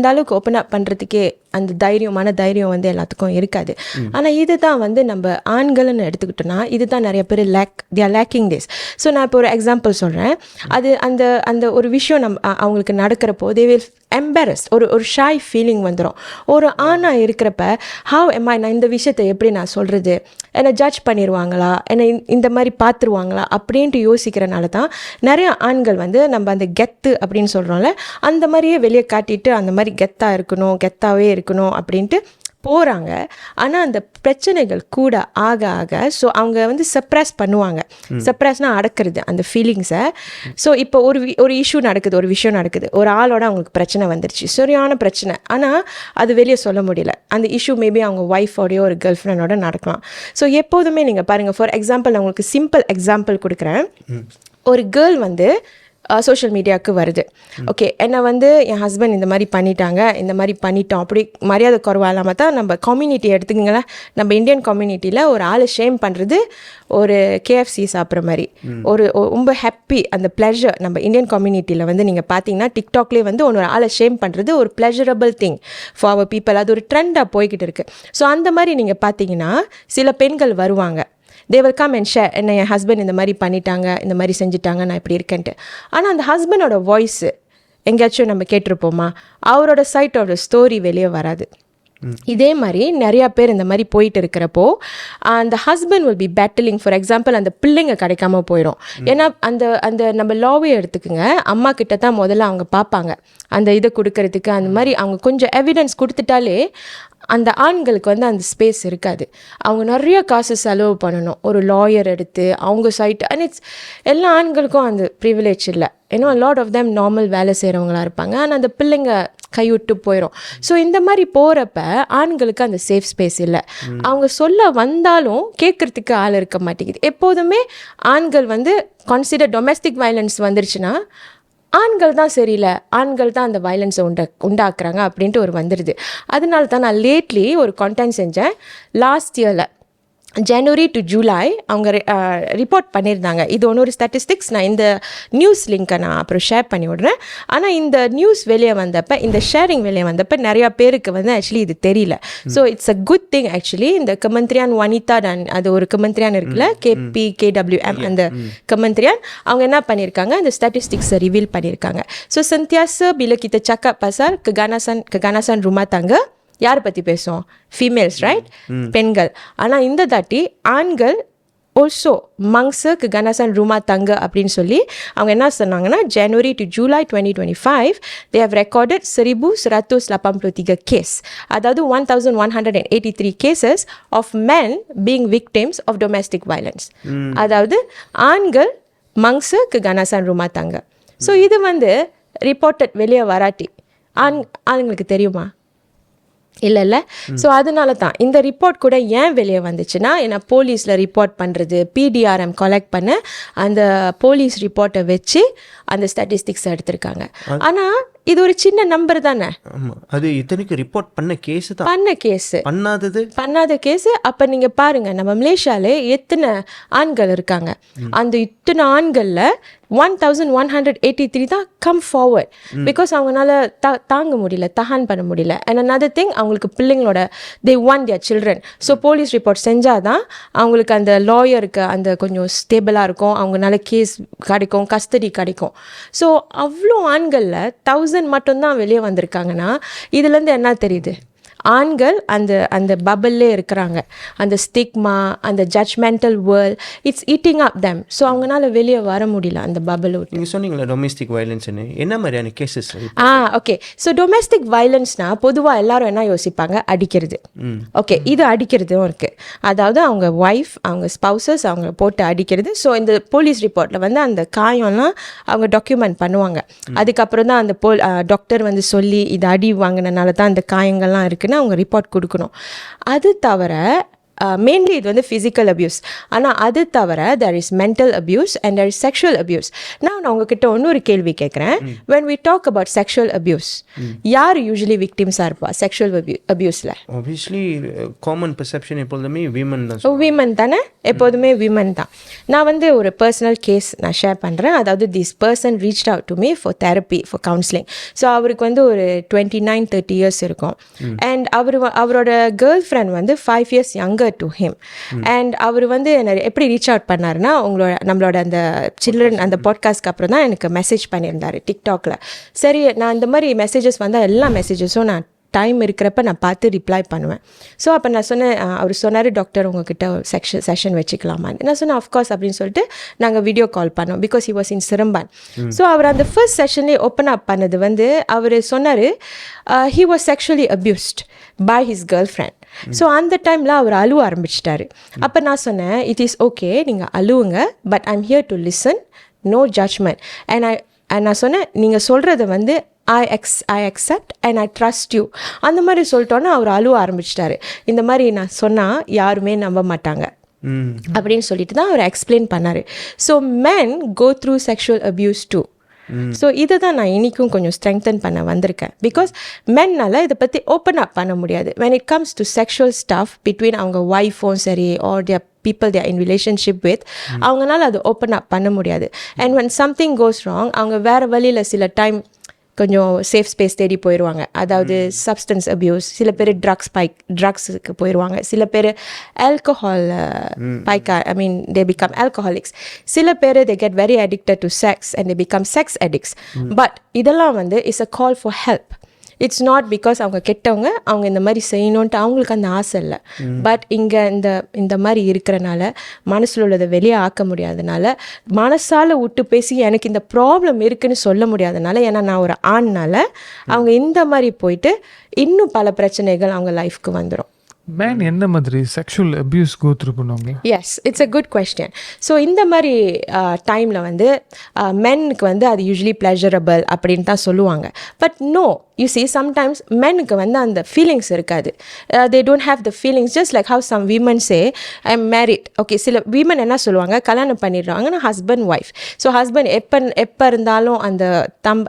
அளவுக்கு ஓப்பன் அப் பண்ணுறதுக்கே அந்த மன தைரியம் வந்து எல்லாத்துக்கும் இருக்காது. ஆனால் இதுதான் வந்து நம்ம ஆண்கள்னு எடுத்துக்கிட்டோன்னா இதுதான் நிறைய பேர் லேக்கிங் திஸ். ஸோ நான் இப்போ ஒரு எக்ஸாம்பிள் சொல்கிறேன். அது அந்த ஒரு விஷயம் அவங்களுக்கு நடக்கிறப்போ தே வில் எம்பாரஸ்ட், ஒரு ஷாய் ஃபீலிங் வந்துடும். ஒரு ஆணாக இருக்கிறப்ப நான் இந்த விஷயத்தை எப்படி நான் சொல்கிறது, என்னை ஜட்ஜ் பண்ணிடுவாங்களா, என்னை இந்த மாதிரி பார்த்துருவாங்களா அப்படின்ட்டு யோசிக்கிறனால தான் நிறைய ஆண்கள் வந்து நம்ம அந்த கெத்து அப்படின்னு சொல்கிறோம்ல, அந்த மாதிரியே வெளியே காட்டிட்டு அந்த மாதிரி கெத்தாகவே இருக்கணும் அப்படின்ட்டு போகிறாங்க. ஆனால் அந்த பிரச்சனைகள் கூட ஆக ஸோ அவங்க வந்து சப்ரெஸ் பண்ணுவாங்க. சப்ரெஸ்னால் அடக்கிறது அந்த ஃபீலிங்ஸை. ஸோ இப்போ ஒரு இஷ்யூ நடக்குது, ஒரு விஷயம் நடக்குது, ஒரு ஆளோட அவங்களுக்கு பிரச்சனை வந்துருச்சு, சரியான பிரச்சனை. ஆனால் அது வெளியே சொல்ல முடியல. அந்த இஷ்யூ மேபி அவங்க ஒய்ஃபோடையோ ஒரு கேர்ள் ஃப்ரெண்டோட நடக்கலாம். ஸோ எப்போதுமே நீங்கள் பாருங்கள், ஃபார் எக்ஸாம்பிள் நான் உங்களுக்கு சிம்பிள் எக்ஸாம்பிள் கொடுக்குறேன். ஒரு கேர்ள் வந்து சோஷியல் மீடியாவுக்கு வருது. ஓகே, என்னை வந்து என் ஹஸ்பண்ட் இந்த மாதிரி பண்ணிட்டாங்க, இந்த மாதிரி பண்ணிட்டோம், அப்படி மரியாதை குறைவாக இல்லாமல் தான் நம்ம கம்யூனிட்டி எடுத்துக்கிங்களேன். நம்ம இந்தியன் கம்யூனிட்டியில் ஒரு ஆள் ஷேம் பண்ணுறது ஒரு கேஎஃப்சி சாப்பிட்ற மாதிரி ஒரு ரொம்ப ஹாப்பி, அந்த ப்ளெஷர் நம்ம இந்தியன் கம்யூனிட்டியில் வந்து நீங்கள் பார்த்தீங்கன்னா டிக்டாக்லேயே வந்து ஒரு ஆளை ஷேம் பண்ணுறது ஒரு ப்ளெஷரபிள் திங் ஃபார் அவர் பீப்புள். அது ஒரு ட்ரெண்டாக போய்கிட்டு இருக்குது. ஸோ அந்த மாதிரி நீங்கள் பார்த்தீங்கன்னா சில பெண்கள் வருவாங்க, they will come and share, என்ன என் ஹஸ்பண்ட் இந்த மாதிரி பண்ணிட்டாங்க, இந்த மாதிரி செஞ்சுட்டாங்க, நான் இப்படி இருக்கேன்ட்டு. ஆனால் அந்த ஹஸ்பண்டோட வாய்ஸு எங்கேயாச்சும் நம்ம கேட்டிருப்போமா? அவரோட சைட்டோட ஸ்டோரி வெளியே வராது. இதே மாதிரி நிறையா பேர் இந்த மாதிரி போயிட்டு இருக்கிறப்போ அந்த husband will be battling. For example, அந்த பிள்ளைங்க கிடைக்காம போயிடும். ஏன்னா அந்த அந்த நம்ம லாவே எடுத்துக்குங்க, அம்மா கிட்ட தான் முதல்ல அவங்க பார்ப்பாங்க அந்த இதை கொடுக்கறதுக்கு. அந்த மாதிரி அவங்க கொஞ்சம் எவிடன்ஸ் கொடுத்துட்டாலே அந்த ஆண்களுக்கு வந்து அந்த ஸ்பேஸ் இருக்காது. அவங்க நிறைய காசு செலவு பண்ணணும் ஒரு லாயர் எடுத்து அவங்க சைட். அண்ட் இட்ஸ் எல்லா ஆண்களுக்கும் அந்த ப்ரிவிலேஜ் இல்லை. ஏன்னா லாட் ஆஃப் தேம் நார்மல் வேலை செய்கிறவங்களா இருப்பாங்க. ஆனால் அந்த பிள்ளைங்க கைவிட்டு போயிடும். ஸோ இந்த மாதிரி போகிறப்ப ஆண்களுக்கு அந்த சேஃப் ஸ்பேஸ் இல்லை. அவங்க சொல்ல வந்தாலும் கேட்குறதுக்கு ஆள் இருக்க மாட்டேங்குது. எப்போதுமே ஆண்கள் வந்து கன்சிடர் டொமெஸ்டிக் வயலன்ஸ் வந்துருச்சுன்னா ஆண்கள் தான் சரியில்லை, ஆண்கள் தான் அந்த வயலன்ஸை உண்டாக்குறாங்க அப்படின்ட்டு ஒரு வந்துடுது. அதனால தான் நான் லேட்லி ஒரு கான்டென்ட் செஞ்சேன். லாஸ்ட் இயரில் ஜனவரி டு ஜூலை அவங்க ரிப்போர்ட் பண்ணியிருந்தாங்க. இது ஒரு ஸ்டாட்டிஸ்டிக்ஸ். நான் இந்த நியூஸ் லிங்க்கை நான் அப்புறம் ஷேர் பண்ணி விடுறேன். ஆனால் இந்த நியூஸ் வெளியே வந்தப்போ, இந்த ஷேரிங் வெளியே வந்தப்போ நிறையா பேருக்கு வந்து ஆக்சுவலி இது தெரியல. So it's a good thing actually. இந்த கமந்திரியான் வனிதா டான், அது ஒரு கமந்திரியான் இருக்குல்ல, KPKWM, அந்த கமந்திரியான் அவங்க என்ன பண்ணியிருக்காங்க, இந்த ஸ்டாட்டிஸ்டிக்ஸை ரிவீல் பண்ணியிருக்காங்க. So sentiasa bila kita cakap pasal keganasan rumah tangga, யாரை பற்றி பேசுவோம்? Females, right? பெண்கள். ஆனால் இந்த தாட்டி ஆண்கள் ஆல்சோ மங்ஸ ககனாசன் ரூமா தங்க அப்படின்னு சொல்லி அவங்க என்ன சொன்னாங்கன்னா, January to July 2025 they have recorded 1183 case, அதாவது 1183 cases of men being victims of domestic violence. அதாவது ஆண்கள் மங்ஸ ககனாசன் ரூமா தங்க. ஸோ இது வந்து ரிப்போர்ட்டட் வெளியே வராட்டி ஆண்களுக்கு தெரியுமா? இல்லை. ஸோ அதனால தான் இந்த ரிப்போர்ட் கூட ஏன் வெளியே வந்துச்சுன்னா, ஏன்னா போலீஸில் ரிப்போர்ட் பண்ணுறது, PDRM கலெக்ட் பண்ண அந்த போலீஸ் ரிப்போர்ட்டை வச்சு அந்த ஸ்டாட்டிஸ்டிக்ஸ் எடுத்திருக்காங்க. ஆனால் இது ஒரு சின்ன நம்பர் தானே. அது இத்தனைக்கு ரிப்போர்ட் பண்ண கேஸ் தான், பண்ணாத கேஸ். அப்போ நீங்கள் பாருங்கள், நம்ம மலேசியாவிலே எத்தனை ஆண்கள் இருக்காங்க. அந்த இத்தனை ஆண்களில் 1183 தான் கம் ஃபார்வர்ட். பிகாஸ் அவங்களால தாங்க முடியல, தஹான் பண்ண முடியல. அண்ட் another thing, அவங்களுக்கு பிள்ளைங்களோட they want their children. So police report செஞ்சால் தான் அவங்களுக்கு அந்த லாயருக்கு அந்த கொஞ்சம் ஸ்டேபிளாக இருக்கும், அவங்களால கேஸ் கிடைக்கும், கஸ்டடி கிடைக்கும். ஸோ அவ்வளோ ஆண்களில் 1000 மட்டும்தான் வெளியே வந்திருக்காங்கன்னா இதுலேருந்து என்ன தெரியுது? ஆண்கள் அந்த அந்த பபிள்லே இருக்கிறாங்க. அந்த ஸ்டிக்மா, அந்த judgemental world, it's eating up them. So அவங்களால வெளியே வர முடியல அந்த பபிள் விட்டு. நீங்கள் சொன்னீங்களா டொமெஸ்டிக் வயலன்ஸ்னு, என்ன மாதிரியான கேசஸ்? ஓகே. ஸோ டொமெஸ்டிக் வயலன்ஸ்னால் பொதுவாக எல்லாரும் என்ன யோசிப்பாங்க? அடிக்கிறது. ஓகே, இது அடிக்கிறதும் இருக்குது. அதாவது அவங்க ஒய்ஃப், அவங்க ஸ்பௌசஸ் அவங்க போட்டு அடிக்கிறது. ஸோ இந்த போலீஸ் ரிப்போர்ட்டில் வந்து அந்த காயம்லாம் அவங்க டாக்குமெண்ட் பண்ணுவாங்க. அதுக்கப்புறம் தான் அந்த டாக்டர் வந்து சொல்லி இது அடி வாங்கினனால தான் அந்த காயங்கள்லாம் இருக்குன்னு அவங்க ரிப்போர்ட் கொடுக்கணும். அது தவிர மெயின்லி இது வந்து ஃபிசிக்கல் அப்யூஸ். ஆனால் அது தவிர there is mental abuse and there is sexual abuse. நான் உங்ககிட்ட இன்னொரு கேள்வி கேட்குறேன். when we talk about sexual abuse, யார் யூஸ்வலி விக்டிம்ஸாக இருப்பா செக்ஷுவல் அப்யூஸில்? ஆப்வியஸ்லி காமன் பெர்செப்ஷன் எப்போதுமே விமன் தான். விமன் தானே, எப்போதுமே விமன் தான். நான் வந்து ஒரு பர்சனல் கேஸ் நான் ஷேர் பண்ணுறேன். அதாவது this person reached out to me for therapy, for counselling. So அவருக்கு வந்து ஒரு 29-30 இயர்ஸ் இருக்கும். அண்ட் அவரோட கேர்ள் ஃப்ரெண்ட் வந்து 5 years younger to him. And அவர் வந்து என்ன எப்படி ரீச் அவுட் பண்ணாருன்னா, நம்மளோட அந்த சில்ட்ரன் அந்த பாட்காஸ்ட்க்கு அப்புறம் தான் எனக்கு மெசேஜ் பண்ணியிருந்தார் டிக்டாக்ல. சரி, நான் இந்த மாதிரி மெசேஜஸ் வந்தால் எல்லா மெசேஜஸும் நான் டைம் இருக்கிறப்ப நான் பார்த்து ரிப்ளை பண்ணுவேன். ஸோ அப்போ நான் சொன்னேன், அவர் சொன்னார், டாக்டர் உங்ககிட்ட செஷன் வச்சுக்கலாமான்னு. நான் சொன்னேன் ஆஃப்கோர்ஸ் அப்படின்னு சொல்லிட்டு நாங்கள் வீடியோ கால் பண்ணோம். Because he was in Seremban. So அவர் அந்த ஃபர்ஸ்ட் செஷன்லேயே ஓப்பன் அப் பண்ணது வந்து அவர் சொன்னார் he was sexually abused by his girlfriend. So அந்த டைமில் அவர் அழுவ ஆரம்பிச்சிட்டாரு. அப்போ நான் சொன்னேன், இட் இஸ் ஓகே, நீங்கள் அழுவுங்க, but I'm here to listen, no judgement. And நான் சொன்னேன், நீங்கள் சொல்கிறத வந்து I accept and I trust you. அந்த மாதிரி சொல்லிட்டோன்னா அவர் அழுவ ஆரம்பிச்சிட்டாரு. இந்த மாதிரி நான் சொன்னால் யாருமே நம்ப மாட்டாங்க அப்படின்னு சொல்லிட்டு தான் அவர் எக்ஸ்பிளைன் பண்ணார். So men go through sexual abuse too. So இதை தான் நான் இன்றைக்கும் கொஞ்சம் ஸ்ட்ரெங்தன் பண்ண வந்திருக்கேன். பிகாஸ் மென்னால் இதை பற்றி ஓப்பன் அப் பண்ண முடியாது. when it comes to sexual stuff between அவங்க ஒய்ஃபும் சரி or their people they are in relationship with, அவங்களால அது ஓப்பன் அப் பண்ண முடியாது. and when something goes wrong, அவங்க வேறு வழியில் சில டைம் கொஞ்சம் சேஃப் ஸ்பேஸ் தேடி போயிடுவாங்க. அதாவது சப்ஸ்டன்ஸ் அப்யூஸ், சில பேர் ட்ரக்ஸுக்கு போயிடுவாங்க, சில பேர் ஆல்கஹால் they become alcoholics, சில பேர் they get very addicted to sex and they become sex addicts. But இதெல்லாம் வந்து is a call for help. It's not because அவங்க கெட்டவங்க, அவங்க இந்த மாதிரி செய்யணுன்ட்டு அவங்களுக்கு அந்த ஆசை இல்லை. பட் இங்கே இந்த மாதிரி இருக்கிறனால மனசில் உள்ளதை வெளியே ஆக்க முடியாதனால, மனசால் விட்டு பேசி எனக்கு இந்த ப்ராப்ளம் இருக்குன்னு சொல்ல முடியாதனால, ஏன்னா நான் ஒரு ஆண்னால அவங்க இந்த மாதிரி போயிட்டு இன்னும் பல பிரச்சனைகள் அவங்க லைஃப்க்கு வந்துடும். மேன் என்ன மாதிரி செக்ஷுவல் அபியூஸ் கோ த்ரூ பண்ணுவாங்க? Yes, it's a good question. So இந்த மாதிரி டைமில் வந்து மென்னுக்கு வந்து அது யூஸ்வலி ப்ளஷரபிள் அப்படின்னு தான் சொல்லுவாங்க. But no, you see sometimes மென்னுக்கு வந்து அந்த ஃபீலிங்ஸ் இருக்காது. They don't have the feelings, just like how some women say I am married. Okay, சில விமன் என்ன சொல்லுவாங்க, கல்யாணம் பண்ணிடுறாங்கன்னா ஹஸ்பண்ட் ஒய்ஃப். ஸோ ஹஸ்பண்ட் எப்போ இருந்தாலும்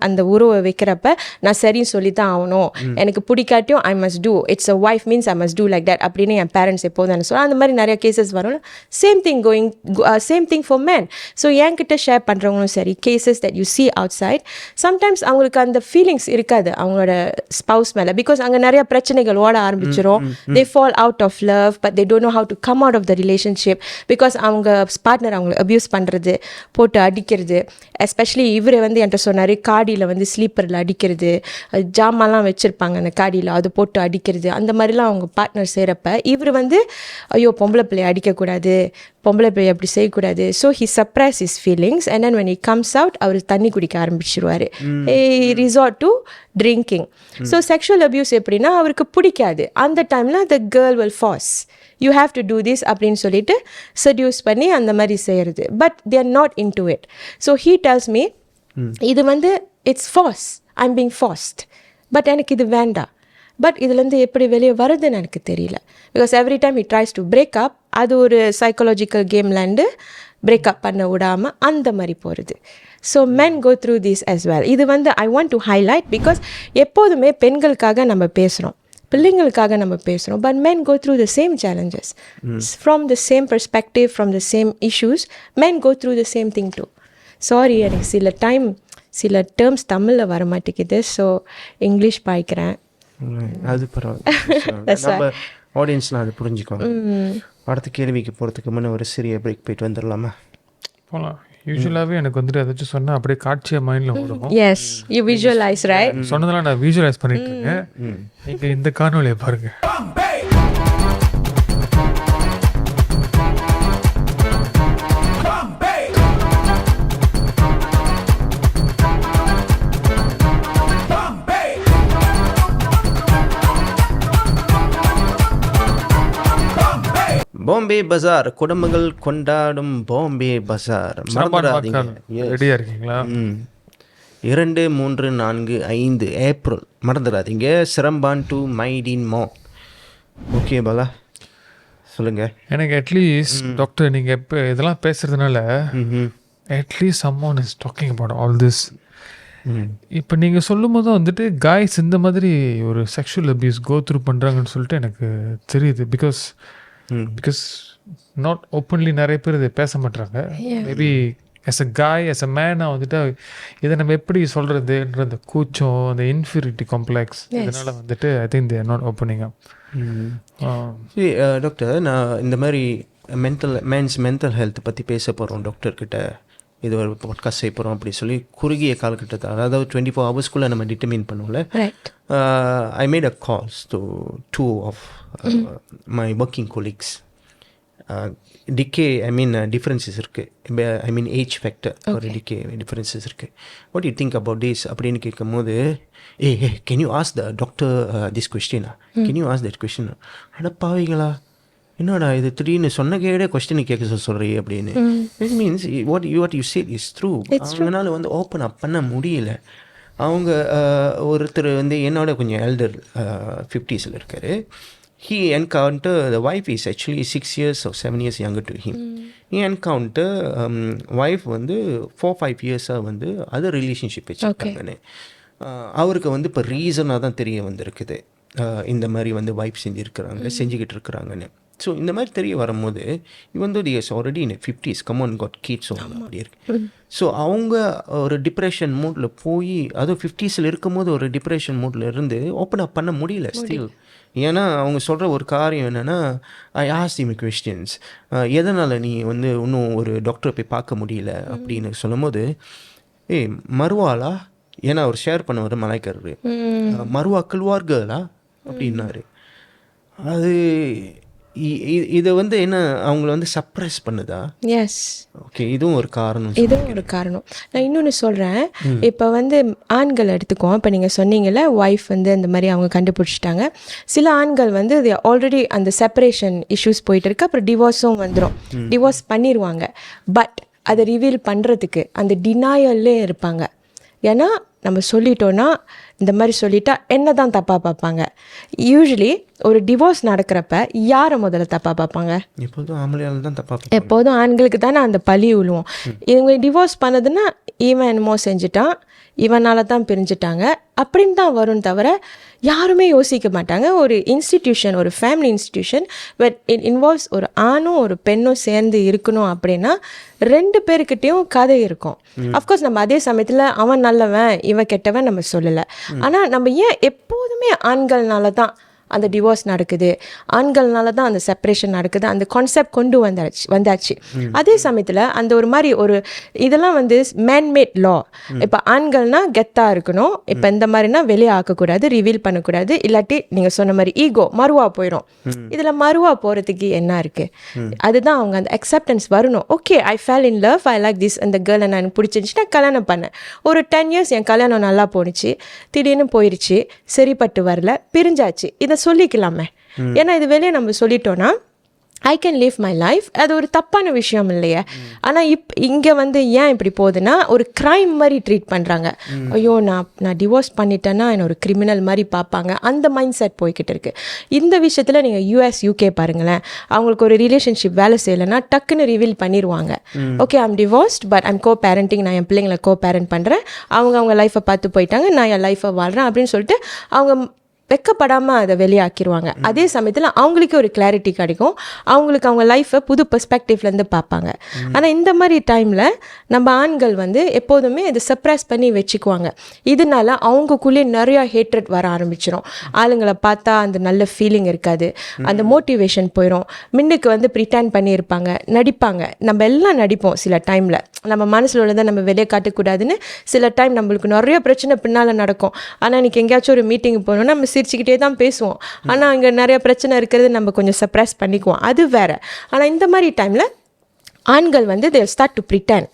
அந்த உறவை வைக்கிறப்ப நான் சரின்னு சொல்லி தான் ஆகணும், எனக்கு பிடிக்காட்டியும் I must do, it's a wife means I must do like that அப்படின்னு என் பேரண்ட்ஸ் எப்போதும் சொல்ல. அந்த மாதிரி நிறைய கேசஸ் வரும். Same thing for man. So என்கிட்ட ஷேர் பண்ணுறவங்களும் சரி, cases that you see outside, sometimes அவங்களுக்கு அந்த ஃபீலிங்ஸ் இருக்காது அவங்களோட ஸ்பவுஸ் மேலே. பிகாஸ் அங்கே நிறைய பிரச்சனைகள் ஓட ஆரம்பிச்சிடும். They fall out of love, but they don't know how to come out of the relationship. Because அவங்க பார்ட்னர் அவங்களை அப்யூஸ் பண்ணுறது, போட்டு அடிக்கிறது. எஸ்பெஷலி இவர் வந்து என்கிட்ட சொன்னார், காடியில் வந்து ஸ்லீப்பரில் அடிக்கிறது, ஜாமான்லாம் வச்சுருப்பாங்க அந்த காடியில், அது போட்டு அடிக்கிறது, அந்த மாதிரிலாம் அவங்க பார்ட்னர் செய்கிறப்ப இவர் வந்து ஐயோ பொம்பளை பிள்ளையை அடிக்கக்கூடாது, பொம்பளை பிள்ளையை அப்படி செய்யக்கூடாது. So he suppress his feelings and then when he comes out அவர் தண்ணி குடிக்க ஆரம்பிச்சிருவார். Resort to drinking. So sexual abuse எப்படின்னா அவருக்கு பிடிக்காது. அந்த டைமில் the girl will force, you have to do this அப்படின்னு சொல்லிட்டு செட்யூஸ் பண்ணி அந்த மாதிரி செய்கிறது. But they are not into it. So he tells me இது வந்து it's force, I'm being forced, but எனக்கு இது வேண்டாம். பட் இதுலேருந்து எப்படி வெளியே வருதுன்னு எனக்கு தெரியல. Because every time he tries to break up, அது ஒரு சைக்காலஜிக்கல் கேம்லேருந்து பிரேக்கப் பண்ண விடாமல் அந்த மாதிரி போகிறது. So men go through this as well. இது வந்து I want to highlight because எப்போதுமே பெண்களுக்காக நம்ம பேசுகிறோம், பிள்ளைங்களுக்காக நம்ம பேசுகிறோம். But men go through the same challenges. From the same perspective, from the same issues, men go through the same thing too. Sorry, எனக்கு சில டேர்ம்ஸ் தமிழில் வர மாட்டேங்குது, ஸோ இங்கிலீஷ் பாய்க்கிறேன். அது பரவாயில்ல, நம்ம ஆடியன்ஸ்லாம் அது புரிஞ்சுக்கோங்க. அடுத்த கேள்விக்கு போகிறதுக்கு முன்னே ஒரு சிறிய பிரேக் போயிட்டு வந்துடலாமா? போகலாம். யூஸ்வலாகவே எனக்கு வந்துட்டு ஏதாச்சும் சொன்னால் அப்படியே காட்சியாக மைண்டில் ஓடும். Yes, you visualise right. சொன்னதெல்லாம் நான் விஷுவலைஸ் பண்ணிட்டு இருக்கேன். நீங்கள் இந்த காணொலியை பாருங்கள். பாம்பே பஜார், குடும்பங்கள் கொண்டாடும் பாம்பே பஜார். மறந்துடாதீங்க. ரெடியாக இருக்கீங்களா? 2, 3, 4, 5 ஏப்ரல் மறந்துடாதீங்க. சிரம்பான் டு மைடின் மோ. ஓகே பாலா, சொல்லுங்கள். எனக்கு அட்லீஸ்ட் டாக்டர் நீங்கள் இப்போ இதெல்லாம் பேசுகிறதுனால at least சம்மோன் is talking about all this. இப்போ நீங்கள் சொல்லும் போது வந்துட்டு காய்ஸ் இந்த மாதிரி ஒரு செக்ஷுவல் அபியூஸ் கோ த்ரூ பண்ணுறாங்கன்னு சொல்லிட்டு எனக்கு தெரியுது. பிகாஸ் நாட் ஓப்பன்லி நிறைய பேர் இதை பேச மாட்டாங்க. Maybe as a guy, as a man வந்துட்டு இதை நம்ம எப்படி சொல்கிறதுன்ற அந்த கூச்சம், அந்த இன்ஃபீரிட்டி காம்ப்ளெக்ஸ், இதனால் வந்துட்டு I think they are not opening up. Doctor, நான் இந்த மாதிரி மென்டல் ஹெல்த் பற்றி பேச போகிறோம் டாக்டர்கிட்ட, இது ஒரு பாட்காஸ்ட் செய்ய போகிறோம் அப்படி சொல்லி குறுகிய காலகட்டத்தை, அதாவது 24 ஹவர்ஸ்க்குள்ளே நம்ம டிட்டர்மின் பண்ணுவோம்ல. I made a calls to 2 of my working colleagues. Decade differences இருக்குது. ஏஜ் ஃபேக்டர் ஒரு டிகே டிஃப்ரென்சஸ் இருக்குது. What you think about this அப்படின்னு கேட்கும்போது, can you ask the doctor this கொஸ்டினா, கேன் யூ ஆஸ்க் தட் கொஸ்டினா. அடப்பாவீங்களா, என்னடா இது திடீர்னு சொன்ன கேடே கொஸ்டின் கேட்க சொல்கிறீ அப்படின்னு. It means what you said is true. அவங்களால வந்து ஓப்பன் அப் பண்ண முடியல. அவங்க ஒருத்தர் வந்து என்னோட கொஞ்சம் எல்டர் 50s இருக்கார். he encounter the wife is actually 6 years or 7 years younger to him. He encounter wife வந்து 4-5 இயர்ஸாக வந்து அதர் ரிலேஷன்ஷிப் வச்சுருக்காங்கன்னு. அவருக்கு வந்து இப்போ ரீசனாக தான் தெரிய வந்திருக்குது இந்த மாதிரி வந்து வைஃப் செஞ்சுக்கிட்டு இருக்கிறாங்கன்னு. ஸோ இந்த மாதிரி தெரிய வரும்போது இவன் though is already in 50s come on god kids அப்படி இருக்கு. ஸோ அவங்க ஒரு டிப்ரெஷன் மூடில் போய் அதுவும் 50ஸில் இருக்கும்போது ஒரு டிப்ரெஷன் மூடில் இருந்து ஓப்பன் அப் பண்ண முடியல ஸ்டில். ஏன்னா அவங்க சொல்கிற ஒரு காரியம் என்னென்னா, ஐ ஆஸ்க் ஹிம் கொஸ்டின்ஸ், எதனால் நீ வந்து இன்னும் ஒரு டாக்டரை போய் பார்க்க முடியல அப்படின்னு சொல்லும்போது, மறுவாளா, ஏன்னா அவர் ஷேர் பண்ணவர் மலைக்காரரு, மறுவா கல்வார்களா அப்படின்னாரு. அது இதை வந்து என்ன அவங்கள வந்து சப்ரெஸ் பண்ணுதா? எஸ், ஓகே, இதுவும் ஒரு காரணம். இதுவும் ஒரு காரணம். நான் இன்னொன்று சொல்கிறேன். இப்போ வந்து ஆண்கள் எடுத்துக்குவோம். இப்போ நீங்கள் சொன்னீங்கல்ல ஒய்ஃப் வந்து அந்த மாதிரி அவங்க கண்டுபிடிச்சிட்டாங்க. சில ஆண்கள் வந்து இது ஆல்ரெடி அந்த செப்பரேஷன் இஷ்யூஸ் போயிட்டு இருக்கு, அப்புறம் டிவோர்ஸும் வந்துடும், டிவோர்ஸ் பண்ணிடுவாங்க. பட் அதை ரிவீல் பண்ணுறதுக்கு அந்த டினாயல்லே இருப்பாங்க. ஏன்னா நம்ம சொல்லிட்டோன்னா, இந்த மாதிரி சொல்லிட்டா என்ன தான் தப்பாக பார்ப்பாங்க. யூஸ்வலி ஒரு டிவோர்ஸ் நடக்கிறப்ப யாரை முதல்ல தப்பாக பார்ப்பாங்க? எப்போதும் ஆம்பளையால் தான் தப்பாக, எப்போதும் ஆண்களுக்கு தானே அந்த பழி விழுவோம். இவங்க டிவோர்ஸ் பண்ணதுன்னா இவன் என்னமோ செஞ்சுட்டான், இவனால தான் பிரிஞ்சுட்டாங்க அப்படின்னு தான் வரும் தவிர யாருமே யோசிக்க மாட்டாங்க. ஒரு இன்ஸ்டிடியூஷன், ஒரு family institution but it involves ஒரு ஆணும் ஒரு பெண்ணும் சேர்ந்து இருக்கணும் அப்படின்னா 2 பேருக்கிட்டையும் கதை இருக்கும். அஃப்கோர்ஸ் நம்ம அதே சமயத்தில் அவன் நல்லவன் இவன் கெட்டவன் நம்ம சொல்லலை. ஆனால் நம்ம ஏன் எப்போதுமே ஆண்கள்னால தான் அந்த டிவோர்ஸ் நடக்குது, ஆண்கள்னால தான் அந்த செப்பரேஷன் நடக்குது, அந்த கான்செப்ட் கொண்டு வந்தாச்சு. அதே சமயத்தில் அந்த ஒரு மாதிரி ஒரு இதெல்லாம் வந்து மேன்மேட் லா. இப்போ ஆண்கள்னா கெத்தாக இருக்கணும், இப்போ இந்த மாதிரினா வெளியே ஆக்கக்கூடாது, ரிவீல் பண்ணக்கூடாது, இல்லாட்டி நீங்கள் சொன்ன மாதிரி ஈகோ மறுவா போயிடும். இதில் மறுவா போகிறதுக்கு என்ன இருக்குது? அதுதான் அவங்க அந்த அக்செப்டன்ஸ் வரணும். Okay, I fall in love, I like this, அந்த கேர்ளை நான் எனக்கு பிடிச்சிருந்துச்சு, நான் கல்யாணம் பண்ணேன். ஒரு 10 இயர்ஸ் என் கல்யாணம் நல்லா போணுச்சு, திடீர்னு போயிடுச்சு, சரிப்பட்டு வரல, பிரிஞ்சாச்சு. இதை சொல்லிக்கலாமே. ஏன்னா இது வெளியே நம்ம சொல்லிட்டோன்னா I can live my life, அது ஒரு தப்பான விஷயம் இல்லையே. ஆனால் இங்கே வந்து ஏன் இப்படி போகுதுன்னா ஒரு க்ரைம் மாதிரி ட்ரீட் பண்ணுறாங்க. ஐயோ நான் டிவோர்ஸ் பண்ணிட்டேன்னா என்னை ஒரு கிரிமினல் மாதிரி பார்ப்பாங்க, அந்த மைண்ட் செட் போய்கிட்டு இருக்கு. இந்த விஷயத்தில் நீங்கள் US UK பாருங்களேன், அவங்களுக்கு ஒரு ரிலேஷன்ஷிப் வேலை செய்யலைன்னா டக்குன்னு ரிவீல் பண்ணிடுவாங்க. Okay, I'm divorced but I'm co-parenting, நான் என் பிள்ளைங்களை கோ பேரண்ட் பண்ணுறேன், அவங்க லைஃப்பை பார்த்து போயிட்டாங்க, நான் என் லைஃப்பை வாழ்கிறேன் அப்படின்னு சொல்லிட்டு அவங்க வெக்கப்படாமல் அதை வெளியாக்கிடுவாங்க. அதே சமயத்தில் அவங்களுக்கே ஒரு கிளாரிட்டி கிடைக்கும், அவங்களுக்கு அவங்க லைஃப்பை புது பெர்ஸ்பெக்டிவ்லேருந்து பார்ப்பாங்க. ஆனால் இந்த மாதிரி டைமில் நம்ம ஆண்கள் வந்து எப்போதுமே இதை சப்ரஸ் பண்ணி வச்சுக்குவாங்க. இதனால அவங்கக்குள்ளே நிறையா ஹேட்ரட் வர ஆரம்பிச்சிடும். ஆளுங்களை பார்த்தா அந்த நல்ல ஃபீலிங் இருக்காது, அந்த மோட்டிவேஷன் போயிடும். முன்னுக்கு வந்து ப்ரிட்டேண்ட் பண்ணியிருப்பாங்க, நடிப்பாங்க. நம்ம எல்லாம் நடிப்போம் சில டைமில், நம்ம மனசில் உள்ளதை நம்ம வெளியே காட்டக்கூடாதுன்னு. சில டைம் நம்மளுக்கு நிறைய பிரச்சனை பின்னால் நடக்கும். ஆனால் இன்றைக்கி எங்கேயாச்சும் ஒரு மீட்டிங் போகணுன்னா நம்ம சிரிச்சுக்கிட்டே தான் பேசுவோம். ஆனால் அங்கே நிறைய பிரச்சனை இருக்கிறது நம்ம கொஞ்சம் சப்ரஸ் பண்ணிக்குவோம், அது வேறு. ஆனால் இந்த மாதிரி டைமில் ஆண்கள் வந்து they start to pretend.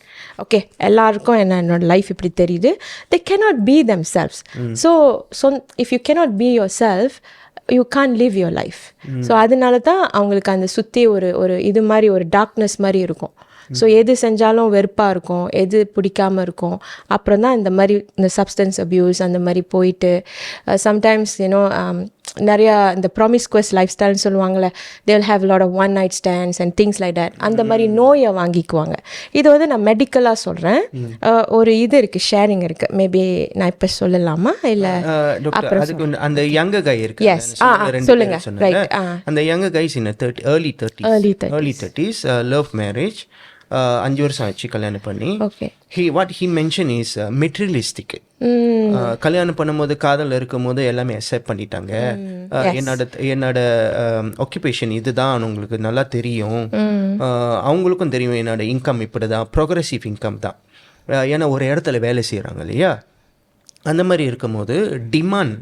Okay, எல்லாருக்கும் என்னோட லைஃப் இப்படி தெரியுது, they cannot be themselves. So if you cannot be yourself, you can't live your life. So அதனால தான் அவங்களுக்கு அந்த சுற்றி ஒரு இது மாதிரி ஒரு டார்க்னஸ் மாதிரி இருக்கும். ஸோ எது செஞ்சாலும் வெறுப்பாக இருக்கும், எது பிடிக்காமல் இருக்கும். அப்புறம் தான் இந்த மாதிரி இந்த சப்ஸ்டன்ஸ் அப்யூஸ் அந்த மாதிரி போயிட்டு சம்டைம்ஸ் நிறையா இந்த ப்ராமிஸ்குவஸ் லைஃப் ஸ்டைல்னு சொல்லுவாங்கள்ல, they will have a lot of one night stands and things like that. அந்த மாதிரி நோயை வாங்கிக்குவாங்க. இது வந்து நான் மெடிக்கலாக சொல்கிறேன். ஒரு இது இருக்குது, ஷேரிங் இருக்குது, மேபி நான் இப்போ சொல்லலாமா இல்லை அப்புறம்? அந்த யங்க கை இருக்கு, எஸ், சொல்லுங்க. ரைட், அந்த young guys in early 30s love marriage, 5 வருஷம் ஆச்சு கல்யாணம் பண்ணி. What he mention is materialistic. கல்யாணம் பண்ணும்போது காதல் இருக்கும் போது எல்லாமே அக்செப்ட் பண்ணிட்டாங்க. என்னோட ஆக்குபேஷன் இதுதான் உங்களுக்கு நல்லா தெரியும், அவங்களுக்கும் தெரியும் என்னோட இன்கம் இப்படி தான், ப்ரோக்ரெசிவ் இன்கம் தான். ஏன்னா ஒரு இடத்துல வேலை செய்கிறாங்க இல்லையா, அந்த மாதிரி இருக்கும்போது டிமாண்ட்,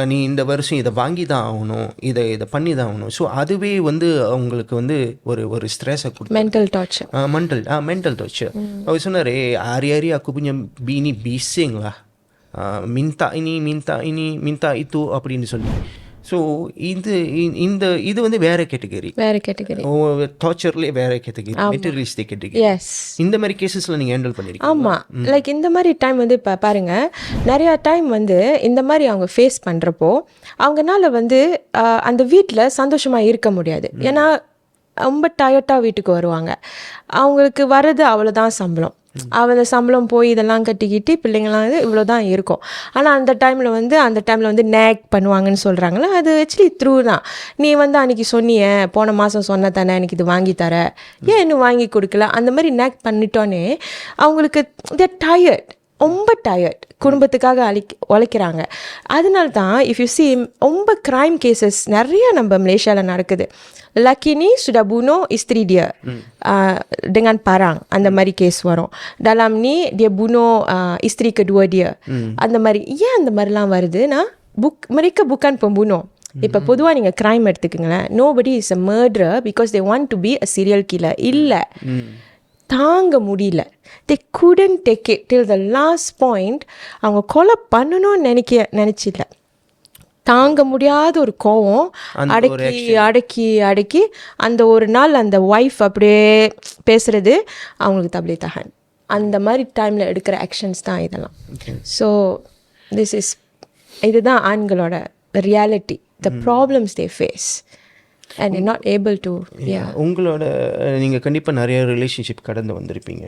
நீ இந்த வருஷம் இதை வாங்கி தான் ஆகணும், இதை பண்ணி தான் ஆகணும். ஸோ அதுவே வந்து அவங்களுக்கு வந்து ஒரு ஸ்ட்ரெஸ்ஸை கொடுத்து மென்டல் டார்ச்சர். அவர் சொன்னார், hari-hari aku punya bini bising lah, minta ini minta itu அப்படின்னு சொல்லி. ஸோ இந்த இது வந்து வேற கேட்டகரி, வேற கேட்டகரி. டார்ச்சர்லேயே வேற கேட்டகரி, மெட்டீரியலிஸ்டிக் கேட்டகரி. எஸ். இந்த மாதிரி கேசஸ்ல நீங்கள் ஹேண்டில் பண்ணிருக்கீங்க? ஆமாம். லைக் இந்த மாதிரி டைம் வந்து இப்போ பாருங்கள், நிறையா டைம் வந்து இந்த மாதிரி அவங்க ஃபேஸ் பண்ணுறப்போ அவங்கனால வந்து அந்த வீட்டில் சந்தோஷமாக இருக்க முடியாது. ஏன்னா ரொம்ப டயர்டாக வீட்டுக்கு வருவாங்க. அவங்களுக்கு வர்றது அவ்வளோதான் சம்பளம். அந்த சம்பளம் போய் இதெல்லாம் கட்டிக்கிட்டு பிள்ளைங்களாம் வந்து இவ்வளோ தான் இருக்கும். ஆனால் அந்த டைமில் வந்து நேக் பண்ணுவாங்கன்னு சொல்கிறாங்களே, அது ஆக்சுவலி த்ரூ தான். நீ வந்து அன்றைக்கி சொன்னியே, போன மாதம் சொன்ன தானே எனக்கு இது வாங்கி தர, ஏன் இன்னும் வாங்கி கொடுக்கல, அந்த மாதிரி நேக் பண்ணிட்டோன்னே அவங்களுக்கு டயர்ட், ரொம்ப டயர்ட், குடும்பத்துக்காக உழைக்கிறாங்க. அதனால தான் இஃப் யூ சி ரொம்ப க்ரைம் கேசஸ் நிறைய நம்ம மலேசியாவில் நடக்குது. Lelaki ni sudah bunuh isteri dia dengan parang, அந்த மாதிரி கேஸ் வரும். Dalam ni dia bunuh isteri kedua dia. அந்த மாதிரி ஏன் அந்த மாதிரிலாம் வருதுன்னா mereka bukan pembunuh. இப்போ பொதுவாக நீங்கள் crime எடுத்துக்கங்களேன், nobody is a murderer because they want to be a serial killer. இல்லை, தாங்க முடியல. they couldn't take it till the last point. அவங்க கொலை பண்ணணும்னு நினச்சில, தாங்க முடியாத ஒரு கோவம் அடக்கி அந்த ஒரு நாள் அந்த ஒய்ஃப் அப்படியே பேசுறது அவங்களுக்கு தப்லீ தஹான், அந்த மாதிரி டைமில் எடுக்கிற ஆக்ஷன்ஸ் தான் இதெல்லாம். ஸோ இதுதான் ஆண்களோட reality, the problems they face and not able to. உங்களோட நீங்கள் கண்டிப்பாக நிறைய ரிலேஷன்ஷிப் கடந்து வந்திருப்பீங்க,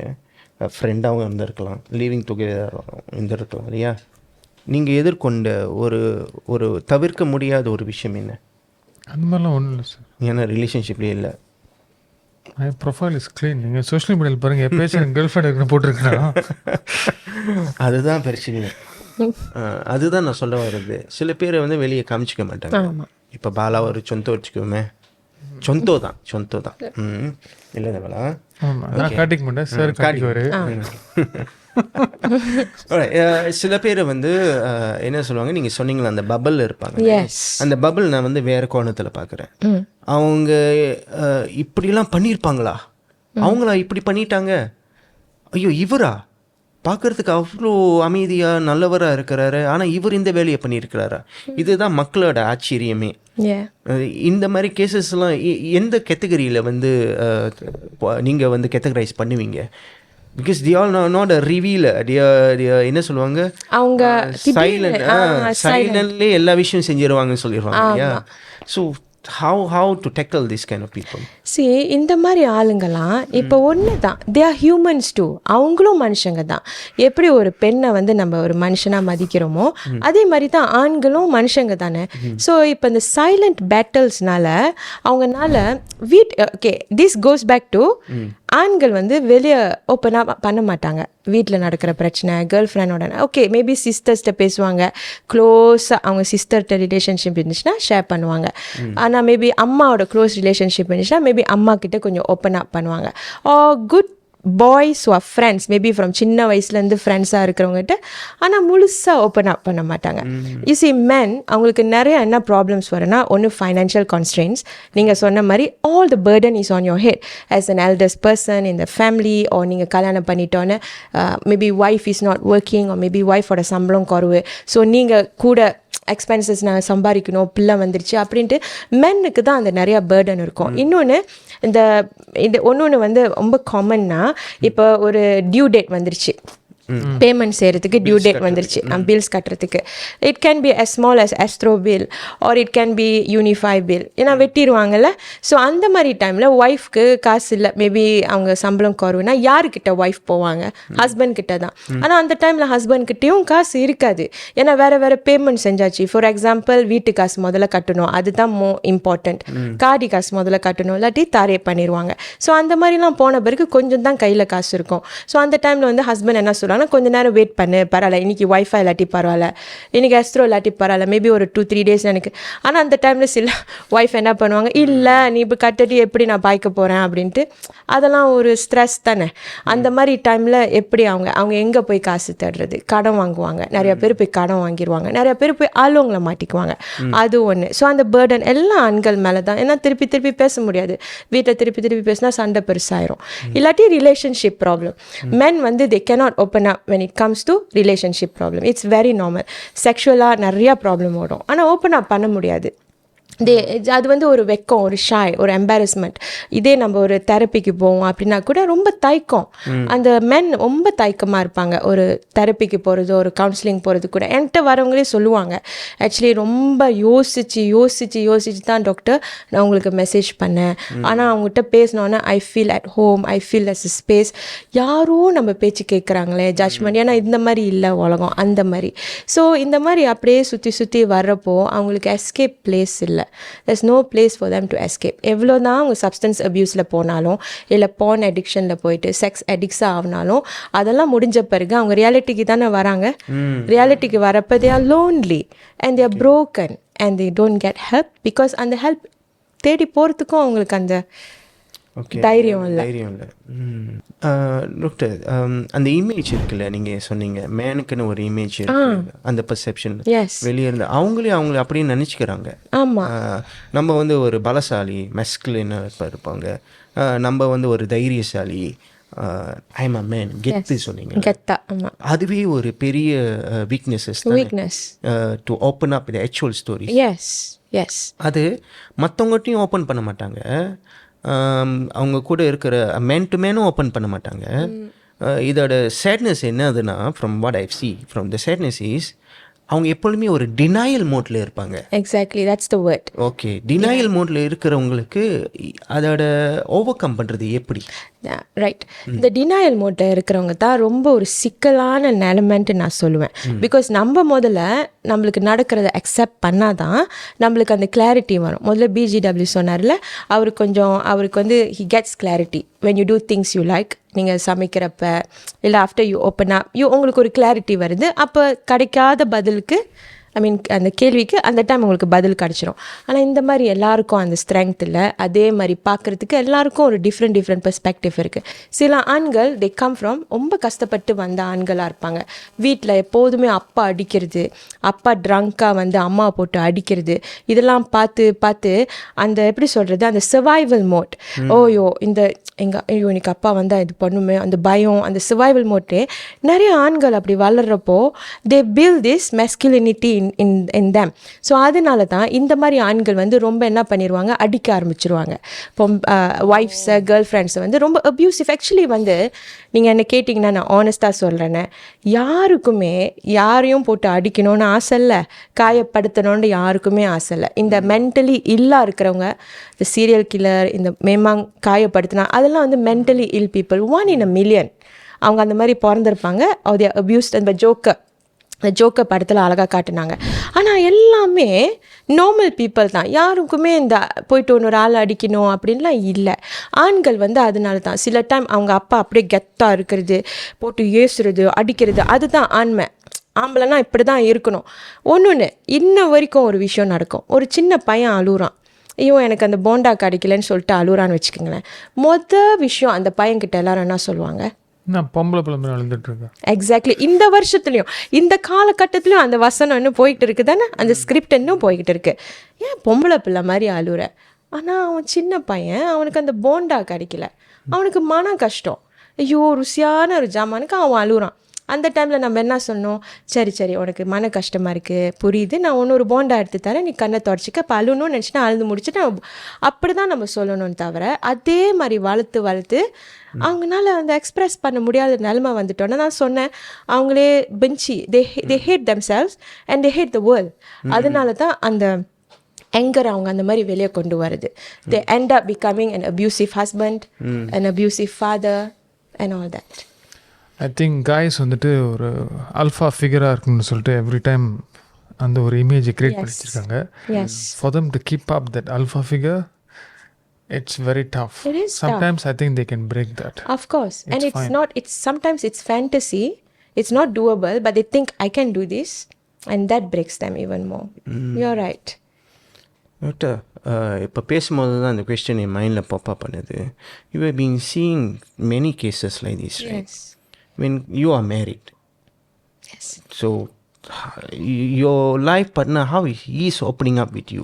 ஃப்ரெண்டாகவும் இருந்திருக்கலாம், லீவிங் டுகெதர் இருந்திருக்கலாம் இல்லையா? நீங்கள் எதிர்கொண்ட ஒரு தவிர்க்க முடியாத ஒரு விஷயம் என்ன? அந்த மாதிரிலாம் ஒன்றும் இல்லை சார். ஏன்னா ரிலேஷன்ஷிப்லேயே இல்லை. My profile is clean. நீங்கள் சோஷியல் மீடியாவில் பாருங்கள், எப்போயாச்சும் என் கேர்ள் ஃப்ரெண்ட் இருக்குன்னு போட்டிருக்கேன். அதுதான் பிரச்சனை. அதுதான் நான் சொல்ல வர்றது. சில பேரை வந்து வெளியே காமிச்சிக்க மாட்டாங்க. இப்போ பாலா ஒரு சொந்தம் வச்சுக்கோமே, சொந்தோ தான் இல்லை பாலா காட்டிக்க மாட்டேன் சார், காட்டிக்குவாரு. சில பேர் வந்து என்ன சொல்லுவாங்க, நீங்கள் சொன்னீங்களா அந்த பபல் இருப்பாங்க, அந்த பபல் நான் வந்து வேறு கோணத்தில் பார்க்குறேன். அவங்க இப்படிலாம் பண்ணியிருப்பாங்களா, அவங்களா இப்படி பண்ணிட்டாங்க, ஐயோ இவரா பார்க்குறதுக்கு அவ்வளோ அமைதியாக நல்லவராக இருக்கிறாரு, ஆனால் இவர் இந்த வேலையை பண்ணியிருக்கிறாரா? இதுதான் மக்களோட ஆச்சரியமே. இந்த மாதிரி கேசஸ்லாம் எந்த கேட்டகரியில் வந்து நீங்கள் வந்து கேட்டகரைஸ் பண்ணுவீங்க? Because they all not a revealer, என்ன சொல்லுவாங்க, அவங்க சைலண்ட்லேயே எல்லா விஷயம் செஞ்சிருவாங்கன்னு சொல்லிடுவாங்க இல்லையா? So how to tackle this kind of people? See, இந்த மாதிரி ஆளுங்கெல்லாம் இப்போ ஒன்று தான், they are humans too. அவங்களும் மனுஷங்க தான். எப்படி ஒரு பெண்ணை வந்து நம்ம ஒரு மனுஷனாக மதிக்கிறோமோ அதே மாதிரி தான் ஆண்களும் மனுஷங்க தானே. ஸோ இப்போ இந்த சைலண்ட் பேட்டல்ஸ்னால அவங்கனால okay, this goes back to ஆண்கள் வந்து வெளியே ஓப்பனாக பண்ண மாட்டாங்க. வீட்டில் நடக்கிற பிரச்சனை கேர்ள் ஃப்ரெண்டோட ஓகே மேபி சிஸ்டர்ஸ்கிட்ட பேசுவாங்க, க்ளோஸாக அவங்க சிஸ்டர்கிட்ட ரிலேஷன்ஷிப் இருந்துச்சுன்னா ஷேர் பண்ணுவாங்க. ஆனால் மேபி அம்மாவோட க்ளோஸ் ரிலேஷன்ஷிப் இருந்துச்சுன்னா மேபி அம்மா கிட்ட கொஞ்சம் ஓப்பன் அப் பண்ணுவாங்க. Good boys or friends maybe from சின்ன வயசுலேருந்து ஃப்ரெண்ட்ஸாக இருக்கிறவங்ககிட்ட, ஆனால் முழுசாக ஓப்பன் அப் பண்ண மாட்டாங்க. யூ சி மென் அவங்களுக்கு நிறைய என்ன ப்ராப்ளம்ஸ் வரும்னா, ஒன்று ஃபைனான்ஷியல் கான்ஸ்ட்ரெயின்ஸ், நீங்கள் சொன்ன மாதிரி all the burden is on your head as an eldest person in the family. Or நீங்கள் கல்யாணம் பண்ணிட்டோன்னு maybe wife is not working, or maybe ஒய்ஃபோட சம்பளம் குறைவு, ஸோ நீங்கள் கூட எக்ஸ்பென்சஸ் நான் சம்பாதிக்கணும், பிள்ளை வந்துருச்சு அப்படின்ட்டு மென்னுக்கு தான் அந்த நிறையா பேர்டன் இருக்கும். இன்னொன்று இந்த ஒன்று வந்து ரொம்ப காமன்னா, இப்போ ஒரு டியூ டேட் வந்துருச்சு, பேமெண்ட் செய்கிறதுக்கு டியூ டேட் வந்துருச்சு, பில்ஸ் கட்டுறதுக்கு. It can be as small as Astro bill or it can be Unify bill. ஏன்னா வெட்டிடுவாங்கல்ல. ஸோ அந்த மாதிரி டைமில் ஒய்ஃப்க்கு காசு இல்லை, மேபி அவங்க சம்பளம் குறைவுனா யாருக்கிட்ட ஒய்ஃப் போவாங்க? ஹஸ்பண்ட் கிட்ட தான். ஆனால் அந்த டைமில் ஹஸ்பண்ட் கிட்டேயும் காசு இருக்காது, ஏன்னா வேறு பேமெண்ட் செஞ்சாச்சு. ஃபார் எக்ஸாம்பிள் வீட்டு காசு முதல்ல கட்டணும், அதுதான் இம்பார்ட்டண்ட். காடி காசு முதல்ல கட்டணும், இல்லாட்டி தாரே பண்ணிடுவாங்க. ஸோ அந்த மாதிரிலாம் போன பிறகு கொஞ்சம் தான் கையில் காசு இருக்கும். ஸோ அந்த டைமில் வந்து ஹஸ்பண்ட் என்ன சொல்கிறாங்க, கொஞ்ச நேரம் வெயிட் பண்ணு, பரவாயில்ல, இன்னைக்கு ஒய்ஃபை இல்லாட்டி பரவாயில்ல, இன்னைக்கு எஸ்ட்ரோ இல்லாட்டி பரவாயில்ல, மேபி ஒரு 2-3 days எனக்கு. ஆனால் அந்த டைமில் சில ஒய்ஃப் என்ன பண்ணுவாங்க, இல்லை நீ இப்போ கட்டிட்டு எப்படி நான் பாய்க்க போகிறேன் அப்படின்ட்டு. அதெல்லாம் ஒரு ஸ்ட்ரெஸ் தானே. அந்த மாதிரி டைமில் எப்படி அவங்க எங்கே போய் காசு தேடுறது? கடன் வாங்குவாங்க, நிறைய பேர் போய் கடன் வாங்கிடுவாங்க, நிறைய பேர் போய் ஆளுவங்களை மாட்டிக்குவாங்க. அது ஒன்று. ஸோ அந்த பேர்டன் எல்லாம் ஆண்கள் மேலே தான். ஏன்னா திருப்பி பேச முடியாது, வீட்டில் திருப்பி பேசினா சண்டை பெருசாயிரும், இல்லாட்டி ரிலேஷன்ஷிப் ப்ராப்ளம். மென் வந்து they cannot open up when it comes to relationship problem. It's very normal. செக்ஷுவலாக நிறையா ப்ராப்ளம் வரும், ஆனால் ஓப்பன் அப் பண்ண முடியாது. அது வந்து ஒரு வெக்கம், ஒரு ஷாய், ஒரு எம்பாரஸ்மெண்ட். இதே நம்ம ஒரு தெரப்பிக்கு போவோம் அப்படின்னா கூட ரொம்ப தயக்கம். அந்த மென் ரொம்ப தயக்கமாக இருப்பாங்க ஒரு தெரப்பிக்கு போகிறது, ஒரு கவுன்சிலிங் போகிறது கூட. என்கிட்ட வரவங்களே சொல்லுவாங்க, ஆக்சுவலி ரொம்ப யோசிச்சு தான் டாக்டர் நான் உங்களுக்கு மெசேஜ் பண்ணேன். ஆனால் அவங்ககிட்ட பேசினோன்னே I feel at home, I feel as a space. யாரோ நம்ம பேச்சு கேட்குறாங்களே, ஜட்ஜ்மெண்ட். ஏன்னா இந்த மாதிரி இல்லை உலகம், அந்த மாதிரி. ஸோ இந்த மாதிரி அப்படியே சுற்றி வர்றப்போ அவங்களுக்கு எஸ்கேப் பிளேஸ் இல்லை. there's no place for them to escape. எவ்வளோ தான் அவங்க சப்ஸ்டன்ஸ் அப்யூஸில் போனாலும், இல்லை பான் அடிக்ஷனில் போயிட்டு செக்ஸ் அடிக்ஸாக ஆகினாலும், அதெல்லாம் முடிஞ்ச பிறகு அவங்க ரியாலிட்டிக்கு தானே வராங்க. ரியாலிட்டிக்கு வரப்போ they are lonely and they are broken and they don't get help because அந்த ஹெல்ப் தேடி போகிறதுக்கும் அவங்களுக்கு அந்த தைரியம் இல்லை. டாக்டர், அந்த இமேஜ் இருக்குல்ல, நீங்கள் சொன்னீங்க மேனுக்குன்னு ஒரு இமேஜ் இருக்கு, அந்த பெர்செப்ஷன் வெளியே இருந்து அவங்களே அப்படின்னு நினச்சிக்கிறாங்க. ஆமாம், நம்ம வந்து ஒரு பலசாலி மெஸ்குலினாக இருப்பாங்க, நம்ம வந்து ஒரு தைரியசாலி, ஐம் அ மேன், கெத்து சொன்னீங்க. கெத்தா, ஆமாம். அதுவே ஒரு பெரிய weaknesses to open up the actual story. Yes அது மற்றவங்ககிட்டையும் ஓப்பன் பண்ண மாட்டாங்க, அவங்க கூட இருக்கிற மேன் டு மேனும் ஓப்பன் பண்ண மாட்டாங்க. இதோட சேட்னஸ் என்னதுன்னா, from what I've see from the sadness is, அவங்க எப்பொழுதுமே ஒரு டினையல் மோட்ல இருப்பாங்க. Exactly, that's the word. Okay, denial மோட்ல இருக்கிறவங்களுக்கு அதோட ஓவர் கம் பண்ணுறது எப்படி? ரைட், இந்த டினையல் மோட்டில் இருக்கிறவங்க தான் ரொம்ப ஒரு சிக்கலான நிலைமைன்ட்டு நான் சொல்லுவேன். பிகாஸ் நம்ம முதல்ல நம்மளுக்கு நடக்கிறத அக்செப்ட் பண்ணாதான் நம்மளுக்கு அந்த கிளாரிட்டி வரும். முதல்ல பிஜிடபிள்யூ சொன்னார்ல, அவருக்கு வந்து he gets clarity when you do things you like. நீங்கள் சமைக்கிறப்ப இல்லை ஆஃப்டர் யூ ஓப்பன் அப் உங்களுக்கு ஒரு கிளாரிட்டி வருது. அப்போ கிடைக்காத பதிலுக்கு, ஐ மீன் அந்த கேள்விக்கு அந்த டைம் உங்களுக்கு பதில் கிடச்சிரும். ஆனால் இந்த மாதிரி எல்லாருக்கும் அந்த ஸ்ட்ரென்த் இல்லை. அதே மாதிரி பார்க்குறதுக்கு எல்லாருக்கும் ஒரு டிஃப்ரெண்ட் பெர்ஸ்பெக்டிவ் இருக்குது. சில ஆண்கள் தே கம் ஃப்ரம் ரொம்ப கஷ்டப்பட்டு வந்த ஆண்களாக இருப்பாங்க. வீட்டில் எப்போதுமே அப்பா அடிக்கிறது, அப்பா ட்ரங்காக வந்து அம்மா போட்டு அடிக்கிறது, இதெல்லாம் பார்த்து அந்த எப்படி சொல்கிறது, அந்த சர்வைவல் மோட், இன்னைக்கு அப்பா வந்தால் இது பண்ணுமே, அந்த பயம், அந்த சர்வைவல் மோட்டே நிறைய ஆண்கள் அப்படி வளர்கிறப்போ they build this masculinity in them. So அதனால தான் இந்த மாதிரி ஆண்கள் வந்து ரொம்ப என்ன பண்ணிடுவாங்க, அடிக்க ஆரம்பிச்சிருவாங்க. இப்போ ஒய்ஃப்ஸை, கேர்ள் ஃப்ரெண்ட்ஸை வந்து ரொம்ப அப்யூசிவ். ஆக்சுவலி வந்து நீங்கள் என்ன கேட்டிங்கன்னா நான் ஆனஸ்ட்டாக சொல்கிறேன்னு, யாருக்குமே யாரையும் போட்டு அடிக்கணும்னு ஆசை இல்லை, காயப்படுத்தணும்னு யாருக்குமே ஆசை இல்லை. இந்த மென்டலி இல்லா இருக்கிறவங்க, இந்த சீரியல் கில்லர், இந்த மேமாங் காயப்படுத்தினா, அதெல்லாம் வந்து mentally will people, 1 in a million. அவங்க அந்த மாதிரி பிறந்திருப்பாங்க. அவங்க அப்யூஸ்ட். அந்த ஜோக்கர் படத்தில் அழகாக காட்டினாங்க. ஆனால் எல்லாமே நார்மல் பீப்புள் தான். யாருக்குமே இந்த போயிட்டு ஒரு ஆள் அடிக்கணும் அப்படின்லாம் இல்லை. ஆண்கள் வந்து அதனால தான் சில டைம் அவங்க அப்பா அப்படியே கெத்தாக இருக்கிறது, போட்டு ஏசுறது, அடிக்கிறது, அதுதான் ஆண்மை. ஆம்பளைனா இப்படி தான் இருக்கணும். ஒன்று இன்ன வரைக்கும் ஒரு விஷயம் நடக்கும். ஒரு சின்ன பையன் அழுறான், ஐயோ எனக்கு அந்த போண்டா கிடைக்கலன்னு சொல்லிட்டு அழுறான்னு வச்சுக்கோங்களேன். விஷயம் அந்த பையன்கிட்ட எல்லாரும் என்ன சொல்லுவாங்க, நான் பொம்பளை பிள்ளை அழுந்துட்டு இருக்கேன். எக்ஸாக்ட்லி. இந்த வருஷத்துலையும் இந்த காலகட்டத்திலையும் அந்த வசனம் இன்னும் போய்கிட்டு இருக்கு தானே, அந்த ஸ்கிரிப்ட் இன்னும் போய்கிட்டு இருக்கு. ஏன் பொம்பளை பிள்ளை மாதிரி அழுற? ஆனால் அவன் சின்ன பையன், அவனுக்கு அந்த போண்டா கிடைக்கல, அவனுக்கு மன கஷ்டம். ஐயோ ருசியான ஒரு ஜாமானுக்கு அவன் அழுறான். அந்த டைமில் நம்ம என்ன சொன்னோம், சரி உனக்கு மன கஷ்டமாக இருக்குது, புரியுது, நான் ஒன்று ஒரு போண்டா எடுத்து தரேன், நீ கண்ணை தொடச்சிக்க, இப்போ அழுணும்னு நினச்சிட்டு அழுது முடிச்சுட்டு அப்படி தான் நம்ம சொல்லணும்னு தவிர, அதே மாதிரி வளர்த்து அவங்களால அந்த எக்ஸ்ப்ரெஸ் பண்ண முடியாத நிலைமை வந்துட்டோன்னா நான் சொன்னேன், அவங்களே பெஞ்சி they hate themselves and they hate the world. அதனால தான் அந்த எங்கர் அவங்க அந்த மாதிரி வெளியே கொண்டு வருது. They end up becoming an abusive husband, an abusive father and all that. I think guys வந்துட்டு ஒரு அல்ஃபா ஃபிகராக இருக்குன்னு சொல்லிட்டு எவ்ரி டைம் அந்த ஒரு இமேஜை கிரியேட் பண்ணி வச்சுருக்காங்க. For them to keep up that alpha figure, it's very tough. It is sometimes tough. I think they can break that. Of course. And it's fine. not, it's sometimes it's fantasy, it's not doable, but they think I can do this, and that breaks them even more. You're right. Doctor, இப்போ பேசும்போது தான் அந்த question என் மைண்டில் பாப்பா பண்ணுது. You have been seeing many cases like this, right? Yes. When you are married, Yes. so your life partner, how he is opening up with you,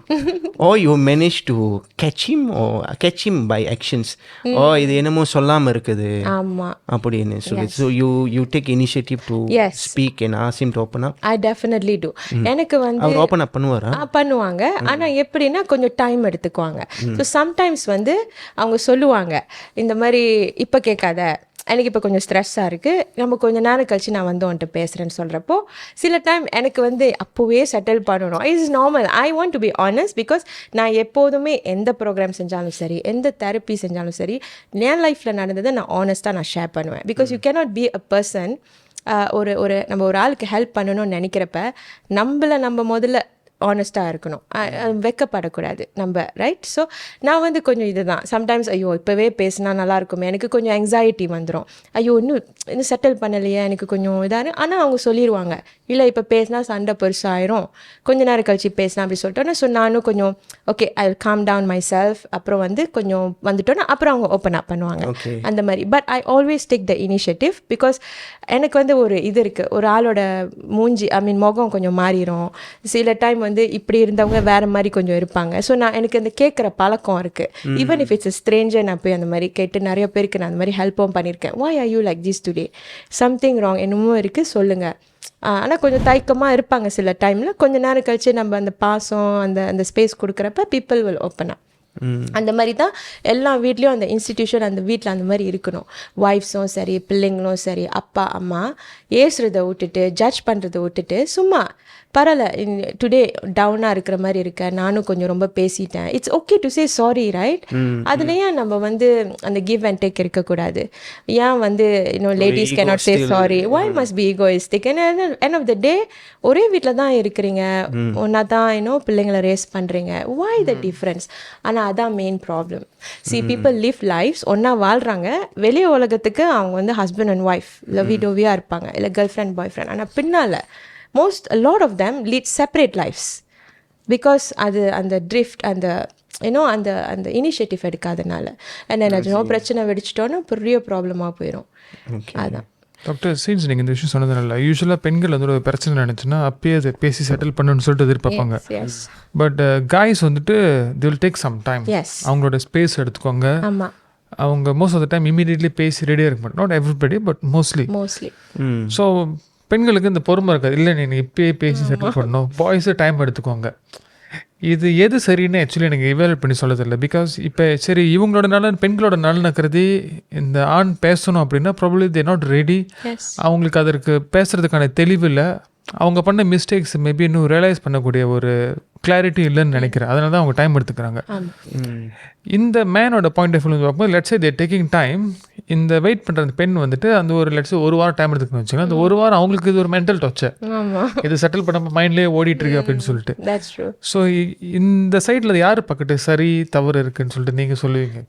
or you manage to catch him by actions, இது என்னமோ சொல்லாம இருக்குது ஆமாம். அப்படின்னு சொல்லி, so you take initiative to Yes. speak and ask him to open up. I definitely do. எனக்கு வந்து அவர் open up பண்ணுவாரா? பண்ணுவாங்க. ஆனால் எப்படின்னா கொஞ்சம் டைம் எடுத்துக்குவாங்க. ஸோ சம்டைம்ஸ் வந்து அவங்க சொல்லுவாங்க இந்த மாதிரி இப்போ கேட்காத, எனக்கு இப்போ கொஞ்சம் ஸ்ட்ரெஸ்ஸாக இருக்குது, நம்ம கொஞ்சம் நேரம் கழிச்சு நான் வந்து உன்ட்டு பேசுகிறேன்னு சொல்கிறப்போ சில டைம் எனக்கு வந்து அப்போவே செட்டில் பண்ணணும். It's normal. I want to be honest. Because நான் எப்போதுமே எந்த ப்ரோக்ராம் செஞ்சாலும் சரி, எந்த தெரப்பி செஞ்சாலும் சரி, என் லைஃப்பில் நடந்ததை நான் ஆனஸ்ட்டாக நான் ஷேர் பண்ணுவேன். Because you cannot be a person, நம்ம ஒரு ஆளுக்கு ஹெல்ப் பண்ணணும்னு நினைக்கிறப்ப நம்ம முதல்ல ஆனஸ்ட்டாக இருக்கணும், வெக்கப்படக்கூடாது நம்ம, ரைட்? ஸோ நான் வந்து கொஞ்சம் இதுதான் சம்டைம்ஸ், ஐயோ இப்போவே பேசினா நல்லாயிருக்குமே, எனக்கு கொஞ்சம் ஆங்ஸைட்டி வந்துடும், ஐயோ இன்னும் செட்டில் பண்ணலையே, எனக்கு கொஞ்சம் இதாக. ஆனால் அவங்க சொல்லிடுவாங்க, இல்லை இப்போ பேசினா சண்டை பெருசாயிரும், கொஞ்ச நேரம் கழிச்சு பேசினா அப்படி சொல்லிட்டோன்னா. ஸோ நானும் கொஞ்சம் okay, I will calm down myself, அப்புறம் வந்து கொஞ்சம் வந்துட்டோன்னா அப்புறம் அவங்க ஓப்பன் அப் பண்ணுவாங்க அந்த மாதிரி. But I always take the initiative. Because எனக்கு வந்து ஒரு இது இருக்குது, ஒரு ஆளோட மூஞ்சி முகம் கொஞ்சம் மாறிடும். சில டைம் வந்து இப்படி இருந்தவங்க வேற மாதிரி கொஞ்சம் இருப்பாங்க. ஸோ எனக்கு அந்த கேட்குற பழக்கம் இருக்குது. ஈவன் இஃப் இட்ஸ் ஸ்ட்ரேஞ்சர், நான் போய் அந்த மாதிரி கேட்டு நிறைய பேருக்கு நான் அந்த மாதிரி ஹெல்ப்பும் பண்ணியிருக்கேன். why are you like this today, something wrong, என்னமோ இருக்குது சொல்லுங்கள். ஆனால் கொஞ்சம் தயக்கமாக இருப்பாங்க சில டைமில். கொஞ்சம் நேரம் கழிச்சு நம்ம அந்த பாசம் அந்த ஸ்பேஸ் கொடுக்குறப்ப பீப்புள் வில் ஓப்பன் அப். அந்த மாதிரி தான் எல்லா வீட்லேயும் அந்த இன்ஸ்டிடியூஷன், அந்த வீட்டில் அந்த மாதிரி இருக்கணும். ஒய்ஃப்ஸும் சரி, பிள்ளைங்களும் சரி, அப்பா அம்மா ஏசுறதை விட்டுட்டு, ஜட்ஜ் பண்ணுறதை விட்டுட்டு, சும்மா பரவாயில்ல டுடே டவுனாக இருக்கிற மாதிரி இருக்க, நானும் கொஞ்சம் ரொம்ப பேசிட்டேன், it's okay to say sorry, right? அதுலேயே நம்ம வந்து அந்த கிவ் அண்ட் டேக் இருக்கக்கூடாது. ஏன் வந்து இன்னும் ladies cannot say sorry, why must be egoistic? end of the day ஒரே வீட்டில் தான் இருக்கிறீங்க, ஒன்றா தான் பிள்ளைங்களை ரேஸ் பண்ணுறீங்க, why the difference? ஆனால் அதான் main problem. See people live lifes, ஒன்றா வாழ்கிறாங்க, வெளியே உலகத்துக்கு அவங்க வந்து ஹஸ்பண்ட் அண்ட் ஒய்ஃப் லவ்வி டோவியாக இருப்பாங்க, இல்லை கேர்ள் ஃப்ரெண்ட் பாய் ஃப்ரெண்ட். ஆனால் பின்னால் a lot of them lead separate lives because அந்த drift அந்த அந்த இனிஷியேட்டிவ் எடுக்காதனால என்ன பிரச்சனை வெடிச்சிட்டோன்னா பெரிய ப்ராப்ளமாக போயிடும். அதான் டாக்டர் சீன்ஸ், நீங்கள் இந்த விஷயம் சொன்னதுனால யூஸ்வலாக பெண்கள் வந்து ஒரு பிரச்சனை நினச்சுன்னா அப்பயே அதை பேசி செட்டில் பண்ணணும்னு சொல்லிட்டு எதிர்பார்ப்பாங்க. பட் காய்ஸ் வந்துட்டு they will take some time. அவங்களோட ஸ்பேஸ் எடுத்துக்கோங்க. ஆமாம், அவங்க most of the time immediately பேசி ரெடியாக இருக்க மாட்டோம். Not everybody but mostly. So பெண்களுக்கு இந்த பொறுமை இருக்காது, இல்லை நீங்கள் இப்பயே பேசி செட்டில் பண்ணணும். பாய்ஸு டைம் எடுத்துக்கோங்க. இது எது சரின்னு ஆக்சுவலி எனக்கு இவாலுவேட் பண்ணி சொல்லதில்லை. பிகாஸ் இப்போ சரி இவங்களோட நலன் பெண்களோட நலனுக்கிறது இந்த ஆண் பேசணும் அப்படின்னா ப்ராபப்ளி தே நாட் ரெடி. அவங்களுக்கு அதற்கு பேசுகிறதுக்கான தெளிவு இல்லை. அவங்க பண்ண மிஸ்டேக்ஸ் மேபி இன்னும் ரியலைஸ் பண்ணக்கூடிய ஒரு கிளாரிட்டி இல்லைன்னு நினைக்கிறேன். அதனால தான் அவங்க டைம் எடுத்துக்கிறாங்க. இந்த மேனோட பாயிண்ட் ஆஃப் வியூ பார்க்கும்போது let's say they taking time. இந்த வெயிட் பண்ணுற அந்த பெண் வந்துட்டு அந்த ஒரு லெட்ஸ் ஒரு வாரம் டைம் எடுத்துக்கணும்னு வச்சுக்கோங்க. அந்த ஒரு வாரம் அவங்களுக்கு இது ஒரு மென்டல் டார்ச்சர், இது செட்டில் பண்ண மைண்ட்லேயே ஓடிட்டு இருக்கு அப்படின்னு சொல்லிட்டு. ஸோ இந்த சைடில் யார் பக்கத்து சரி தவறு இருக்குன்னு சொல்லிட்டு நீங்கள் சொல்லுவீங்க?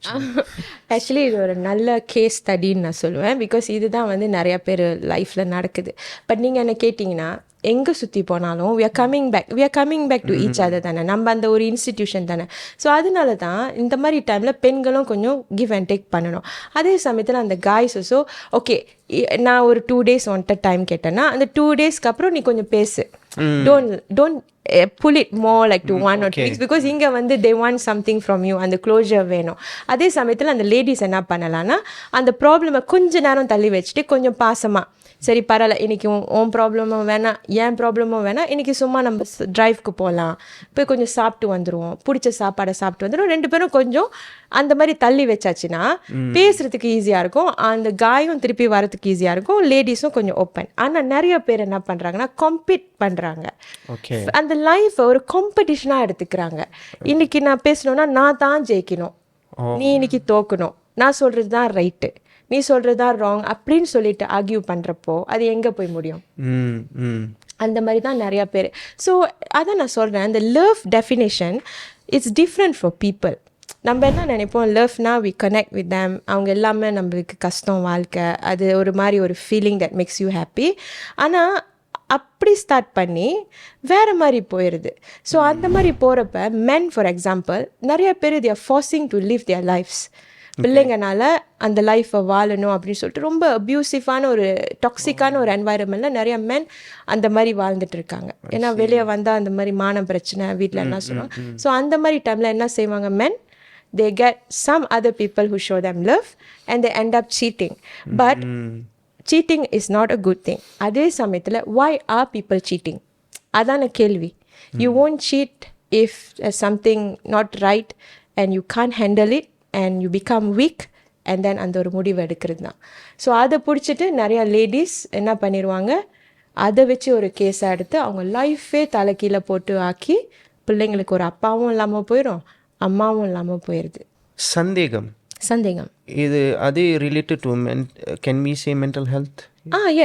ஆக்சுவலி இது ஒரு நல்ல கேஸ் ஸ்டடின்னு நான் சொல்லுவேன். பிகாஸ் இதுதான் வந்து நிறையா பேர் லைஃப்பில் நடக்குது. பட் நீங்கள் என்ன கேட்டிங்கன்னா எங்கே சுற்றி போனாலும் we are coming back to each other தானே, நம்ம அந்த ஒரு இன்ஸ்டிடியூஷன் தானே. ஸோ அதனால தான் இந்த மாதிரி டைமில் பெண்களும் கொஞ்சம் கிவ் அண்ட் டேக் பண்ணணும். அதே சமயத்தில் அந்த காய்ஸோ ஓகே நான் ஒரு 2 days வந்துட்டு டைம் கேட்டேன்னா அந்த 2 daysக்கு அப்புறம் நீ கொஞ்சம் பேசு. don't pull it more like to 1 or 2 weeks because இங்கே வந்து they want something from you, அந்த க்ளோஷர் வேணும். அதே சமயத்தில் அந்த லேடிஸ் என்ன பண்ணலான்னா அந்த ப்ராப்ளமை கொஞ்ச நேரம் தள்ளி வச்சுட்டு கொஞ்சம் பாசமாக, சரி பரவாயில்ல இன்றைக்கி உன் ப்ராப்ளமும் வேணாம் என் ப்ராப்ளமும் வேணாம், இன்றைக்கி சும்மா நம்ம ட்ரைவ்க்கு போகலாம், போய் கொஞ்சம் சாப்பிட்டு வந்துடுவோம், பிடிச்ச சாப்பாடை சாப்பிட்டு வந்துடும். 2 பேரும் கொஞ்சம் அந்த மாதிரி தள்ளி வச்சாச்சுன்னா பேசுகிறதுக்கு ஈஸியாக இருக்கும், அந்த காயும் திருப்பி வரதுக்கு ஈஸியாக இருக்கும், லேடிஸும் கொஞ்சம் ஓப்பன். ஆனால் நிறைய பேர் என்ன பண்ணுறாங்கன்னா கம்பீட் பண்ணுறாங்க, அந்த லைஃப் ஒரு காம்படிஷனாக எடுத்துக்கிறாங்க. இன்றைக்கி நான் பேசணுன்னா நான் தான் ஜெயிக்கணும், நீ இன்னைக்கு தோக்கணும், நான் சொல்கிறது தான் ரைட்டு, நீ சொல்கிறதா ராங் அப்படின்னு சொல்லிட்டு ஆர்கியூ பண்ணுறப்போ அது எங்கே போய் முடியும்? அந்த மாதிரி தான் நிறையா பேர். ஸோ அதான் நான் சொல்கிறேன், அந்த love definition it's different for people. நம்ம என்ன நினைப்போம், லவ்னா வி கனெக்ட் வித் தேம், அவங்க எல்லாமே நம்மளுக்கு கஷ்டம் வாழ்க்கை, அது ஒரு மாதிரி ஒரு feeling that makes you happy. ஆனால் அப்படி ஸ்டார்ட் பண்ணி வேறு மாதிரி போயிடுது. ஸோ அந்த மாதிரி போகிறப்ப மென் ஃபார் எக்ஸாம்பிள் நிறைய பேர் they are forcing to live their lives. பிள்ளைங்கனால அந்த லைஃப்பை வாழணும் அப்படின்னு சொல்லிட்டு ரொம்ப அப்யூசிவான ஒரு டாக்ஸிக்கான ஒரு என்வாயர்மெண்ட்டில் நிறைய மென் அந்த மாதிரி வாழ்ந்துட்டு இருக்காங்க. ஏன்னா வெளியே வந்தால் அந்த மாதிரி மான பிரச்சனை வீட்டில் என்ன சொல்லுவாங்க. ஸோ அந்த மாதிரி டைமில் என்ன செய்வாங்க, மென் they get some other people who show them love and they end up cheating. But cheating is not a good thing. அதே சமயத்தில் why are people cheating? அதான கேள்வி. You won't cheat if there's something not right and you can't handle it and you become weak and then அந்த ஒரு முடிவு எடுக்கிறது தான். So அதை பிடிச்சிட்டு நிறையா லேடிஸ் என்ன பண்ணிடுவாங்க, அதை வச்சு ஒரு கேஸாக எடுத்து அவங்க லைஃபே தலை கீழே போட்டு ஆக்கி பிள்ளைங்களுக்கு ஒரு அப்பாவும் இல்லாமல் போயிடும், அம்மாவும் இல்லாமல் போயிடுது. சந்தேகம் இது அதே related to can we say mental health?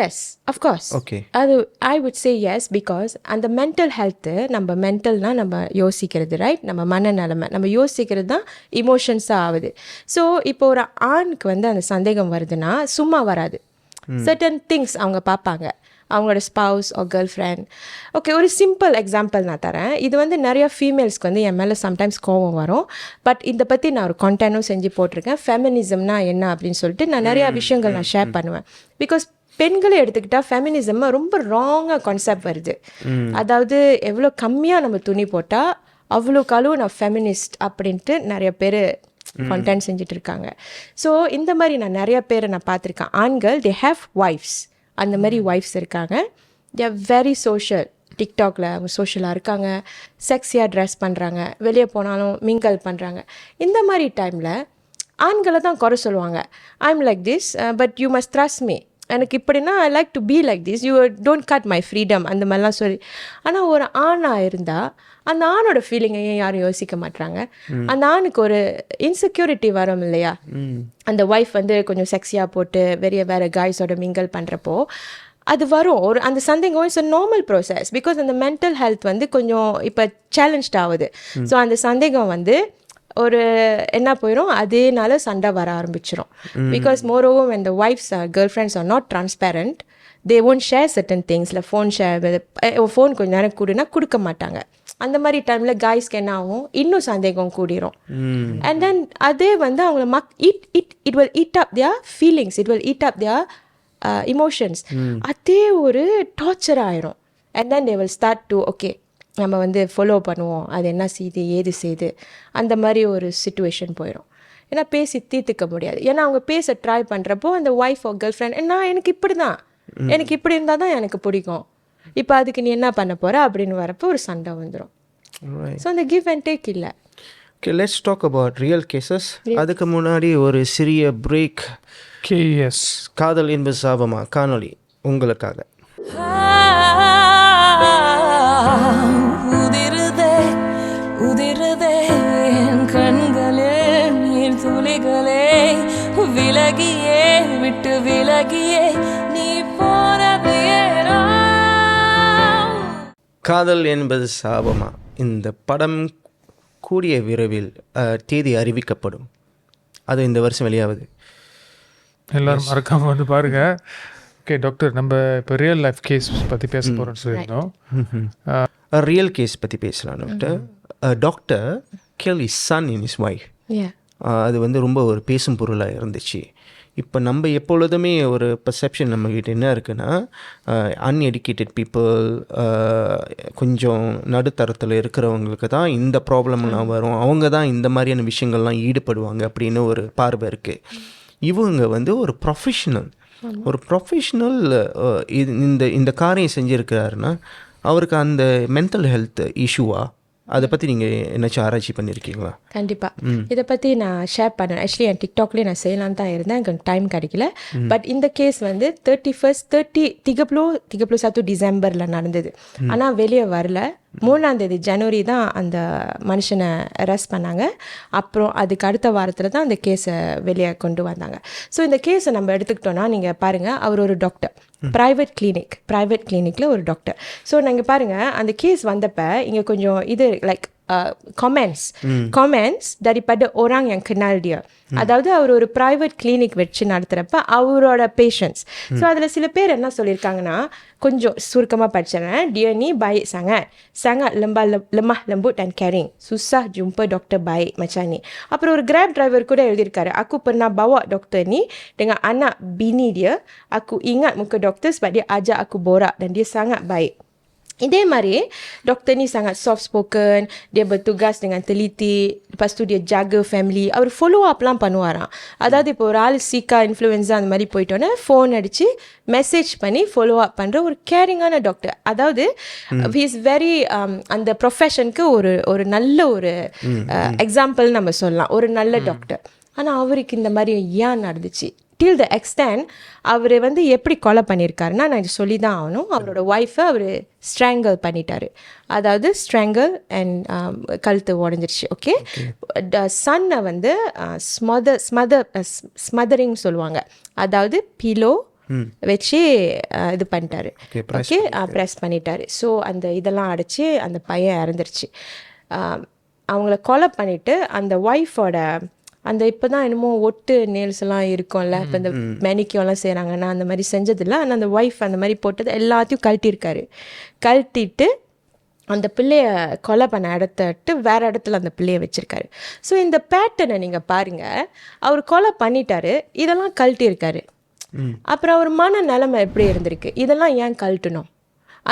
Yes of course. Okay, அது I would say yes. Because அந்த மென்டல் ஹெல்த்து, நம்ம மென்டல்னால் நம்ம யோசிக்கிறது, ரைட், நம்ம மனநிலைமை, நம்ம யோசிக்கிறது தான் இமோஷன்ஸாக ஆகுது. ஸோ இப்போ ஒரு ஆணுக்கு வந்து அந்த சந்தேகம் வருதுன்னா சும்மா வராது. சர்டன் திங்ஸ் அவங்க பார்ப்பாங்க, அவங்களோட spouse or girl friend. Okay, ஒரு சிம்பிள் எக்ஸாம்பிள் நான் தரேன். இது வந்து நிறையா ஃபீமேல்ஸ்க்கு வந்து என் மேலே சம்டைம்ஸ் கோவம் வரும். பட் இதை பற்றி நான் ஒரு கண்டென்ட்டும் செஞ்சு போட்டிருக்கேன். ஃபெமினிசம்னா என்ன அப்படின்னு சொல்லிட்டு நான் நிறையா விஷயங்கள் நான் ஷேர் பண்ணுவேன். பிகாஸ் பெண்களை எடுத்துக்கிட்டால் ஃபெமினிசம் ரொம்ப ராங்காக கான்செப்ட் வருது. அதாவது எவ்வளோ கம்மியாக நம்ம துணி போட்டால் அவ்வளோக்கு அளவு நான் ஃபெமினிஸ்ட் அப்படின்ட்டு நிறைய பேர் கண்டென்ட் செஞ்சுட்டு இருக்காங்க. ஸோ இந்த மாதிரி நான் நிறைய பேரை நான் பார்த்துருக்கேன். ஆண்கள் தே ஹேவ் ஒய்ஃப்ஸ், அந்த மாதிரி ஒய்ஃப்ஸ் இருக்காங்க. They are very social. டிக்டாக்ல அவங்க சோஷியலாக இருக்காங்க, செக்ஸியாக ட்ரெஸ் பண்ணுறாங்க, வெளியே போனாலும் மிங்கல் பண்ணுறாங்க. இந்த மாதிரி டைமில் ஆண்களை தான் குறை சொல்லுவாங்க. I am like this but you must trust me, எனக்கு இப்படின்னா I like to be like this, you don't cut my freedom, அந்த மாதிரிலாம் சொல்லி. ஆனால் ஒரு ஆணாக இருந்தால் அந்த ஆணோட ஃபீலிங்கை ஏன் யாரும் யோசிக்க மாட்டாங்க? அந்த ஆணுக்கு ஒரு இன்செக்யூரிட்டி வரும் இல்லையா? அந்த ஒய்ஃப் வந்து கொஞ்சம் செக்ஸியாக போட்டு வேறு காய்ஸோட மிங்கல் பண்ணுறப்போ அது வரும். ஒரு அந்த சந்தேகம் it's a normal process. Because அந்த மென்டல் ஹெல்த் வந்து கொஞ்சம் இப்போ சேலஞ்ச் ஆகுது. ஸோ அந்த சந்தேகம் வந்து ஒரு என்ன போயிடும், அதேனால சண்டை வர ஆரம்பிச்சிடும். Because more over when the wives or girlfriends are not transparent, they won't share certain things. இல்லை ஃபோன் ஃபோன் கொஞ்சம் நேரம் கூடுனா கொடுக்க மாட்டாங்க. அந்த மாதிரி டைமில் காய்ஸ்க்கு என்ன ஆகும், இன்னும் சந்தேகம் கூடிரும். அண்ட் தென் அதே வந்து அவங்கள it will eat up their feelings, it will eat up their emotions. அதே ஒரு டார்ச்சர் ஆயிரும். And then they will start to okay நம்ம வந்து ஃபாலோ பண்ணுவோம், அது என்ன செய்யுது ஏது செய்யுது, அந்த மாதிரி ஒரு சிச்சுவேஷன் போயிடும். ஏன்னா பேசி தீர்த்துக்க முடியாது. ஏன்னா அவங்க பேச ட்ரை பண்ணுறப்போ அந்த ஒய்ஃப் ஆர் கேர்ள் ஃப்ரெண்ட் எனக்கு இப்படி தான், எனக்கு இப்படி இருந்தால் தான் எனக்கு பிடிக்கும், இப்போ அதுக்கு நீ என்ன பண்ண போகிற அப்படின்னு வரப்போ ஒரு சண்டை வந்துடும். ஸோ அந்த கிவ் அண்ட் டேக் இல்லை. Okay, let's talk about real cases. அதுக்கு முன்னாடி ஒரு சிறிய பிரேக். KS காதல் என்பது சாபமா காணொளி உங்களுக்காக. உதிருதே கண்களே நீர் துளிகளே, விலகியே விட்டு விலகியே நீ போனது ஏனோ. காதல் என்பது சாபமா இந்த படம் கூடிய விரைவில் தேதி அறிவிக்கப்படும். அது இந்த வருஷம் வெளியாகுது. எல்லாரும் மறக்காமல் வந்து பாருங்க. ஓகே டாக்டர், நம்ம இப்போ ரியல் லைஃப் கேஸ் பற்றி பேச போகிறோம்னு சொல்லியிருந்தோம். ரியல் கேஸ் பற்றி பேசலாம் doctor. Doctor kill his son in his wife. அது வந்து ரொம்ப ஒரு பேசும் பொருளாக இருந்துச்சு. இப்போ நம்ம எப்பொழுதுமே ஒரு பர்செப்ஷன் நம்மக்கிட்ட என்ன இருக்குன்னா, அன்எடுக்கேட்டட் பீப்புள், கொஞ்சம் நடுத்தரத்தில் இருக்கிறவங்களுக்கு தான் இந்த ப்ராப்ளம்லாம் வரும், அவங்க தான் இந்த மாதிரியான விஷயங்கள்லாம் ஈடுபடுவாங்க அப்படின்னு ஒரு பார்வை இருக்குது. இவங்க வந்து ஒரு ப்ரொஃபஷனல் இந்த காரியம் செஞ்சுருக்கிறாருன்னா அவருக்கு அந்த மென்டல் ஹெல்த் இஷ்யூவா, அதை பற்றி நீங்கள் என்னாச்சும் ஆராய்ச்சி பண்ணியிருக்கீங்களா? கண்டிப்பாக இதை பற்றி நான் ஷேர் பண்ணேன். ஆக்சுவலி என் டிக்டாக்லேயே நான் செய்யலான்னு தான் இருந்தேன், எனக்கு டைம் கிடைக்கல. பட் இந்த கேஸ் வந்து 31 டிசம்பரில் நடந்தது. ஆனால் வெளியே வரல. 3 ஜனவரி தான் அந்த மனுஷனை அரெஸ்ட் பண்ணாங்க. அப்புறம் அதுக்கு அடுத்த வாரத்தில் தான் அந்த கேஸை வெளியே கொண்டு வந்தாங்க. ஸோ இந்த கேஸை நம்ம எடுத்துக்கிட்டோன்னா நீங்கள் பாருங்கள், அவர் ஒரு டாக்டர், ப்ரைவேட் கிளினிக்கில் ஒரு டாக்டர். ஸோ நீங்கள் பாருங்கள், அந்த கேஸ் வந்தப்போ இங்கே கொஞ்சம் இது like comments daripada orang yang kenal dia. அதாவது அவர் ஒரு ப்ரைவேட் கிளினிக் வச்சு நடத்துகிறப்ப அவரோட பேஷண்ட்ஸ். ஸோ அதில் சில பேர் என்ன சொல்லியிருக்காங்கன்னா, கொஞ்சம் சுருக்கமாக படிச்சிடறேன். Dia ni baik sangat lemah lembut dan caring, susah jumpa doktor baik macam ni. அப்புறம் ஒரு கிராப் டிரைவர் கூட எழுதியிருக்காரு, aku pernah bawa doktor ni dengan anak bini dia, aku ingat muka doktor sebab dia ajak aku borak dan dia sangat baik. இதே மாதிரி doctor நீ sangat soft spoken, dia bertugas dengan teliti, lepas tu dia jaga family, அவர் follow upலாம் பண்ணுவாராம். அதாவது இப்போ ஒரு ஆள் சீக்கா influenza அந்த மாதிரி போயிட்டோன்னே phone அடித்து மெசேஜ் பண்ணி ஃபாலோ அப் பண்ணுற ஒரு கேரிங்கான டாக்டர். அதாவது he is very அந்த ப்ரொஃபஷனுக்கு ஒரு நல்ல ஒரு எக்ஸாம்பிள் நம்ம சொல்லலாம், ஒரு நல்ல டாக்டர். ஆனால் அவருக்கு இந்த மாதிரி ஏன் நடந்துச்சு? till the extent அவர் வந்து எப்படி கொலை பண்ணியிருக்காருன்னா, நான் இது சொல்லி தான் ஆகணும், அவரோட ஒய்ஃபை அவர் ஸ்ட்ராங்கிள் பண்ணிட்டாரு. அதாவது ஸ்ட்ராங்கிள் அண்ட் கழுத்து உடஞ்சிருச்சு. ஓகே, சன்னை வந்து ஸ்மதரிங் சொல்லுவாங்க, அதாவது பிலோ வச்சு இது பண்ணிட்டாரு. ஓகே, ப்ரெஸ் பண்ணிட்டாரு. ஸோ அந்த இதெல்லாம் அடைச்சி அந்த பையன் இறந்துருச்சு. அவங்கள கொலை பண்ணிவிட்டு அந்த ஒய்ஃபோட அந்த இப்போ தான் என்னமோ ஒட்டு நேல்ஸ் எல்லாம் இருக்கும்ல, இப்போ இந்த மெனிக்கியோலாம் செய்கிறாங்கன்னா அந்த மாதிரி செஞ்சதில்லை. ஆனால் அந்த ஒய்ஃப் அந்த மாதிரி போட்டது எல்லாத்தையும் கழட்டியிருக்காரு. கழட்டிட்டு அந்த பிள்ளைய கொலை பண்ண இடத்த வேறு இடத்துல அந்த பிள்ளைய வச்சுருக்காரு. ஸோ இந்த பேட்டர்னை நீங்கள் பாருங்கள், அவர் கொலை பண்ணிட்டாரு, இதெல்லாம் கழட்டியிருக்காரு. அப்புறம் அவர் மன நிலைமை எப்படி இருந்திருக்கு, இதெல்லாம் ஏன் கழட்டணும்?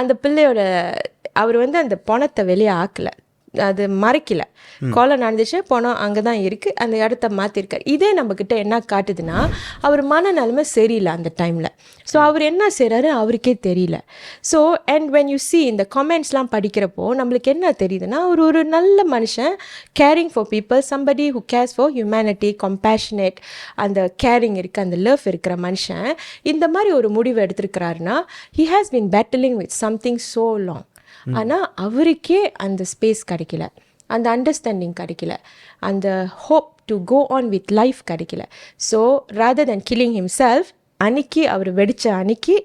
அந்த பிள்ளையோட அவர் வந்து அந்த பணத்தை வெளியே ஆக்கலை, அது மறைக்கல. கொலை நடந்துச்சு, பணம் அங்கே தான் இருக்குது, அந்த இடத்த மாற்றிருக்காரு. இதே நம்மக்கிட்ட என்ன காட்டுதுன்னா, அவர் மனநிலைமை சரியில்லை அந்த டைமில். ஸோ அவர் என்ன செய்கிறாரு அவருக்கே தெரியல. So and when you see இந்த கமெண்ட்ஸ்லாம் படிக்கிறப்போ நம்மளுக்கு என்ன தெரியுதுன்னா, அவர் ஒரு நல்ல மனுஷன், caring for people, somebody who cares for humanity, compassionate, அந்த கேரிங் இருக்குது, அந்த லவ் இருக்கிற மனுஷன் இந்த மாதிரி ஒரு முடிவு எடுத்திருக்கிறாருன்னா, he has been battling with something so long. ஆனால் அவருக்கே அந்த ஸ்பேஸ் கிடைக்கல, அந்த அண்டர்ஸ்டாண்டிங் கிடைக்கல, அந்த hope to go on with life கிடைக்கல. So rather than killing himself, அன்னைக்கு அவர் வெடித்த அன்னைக்கு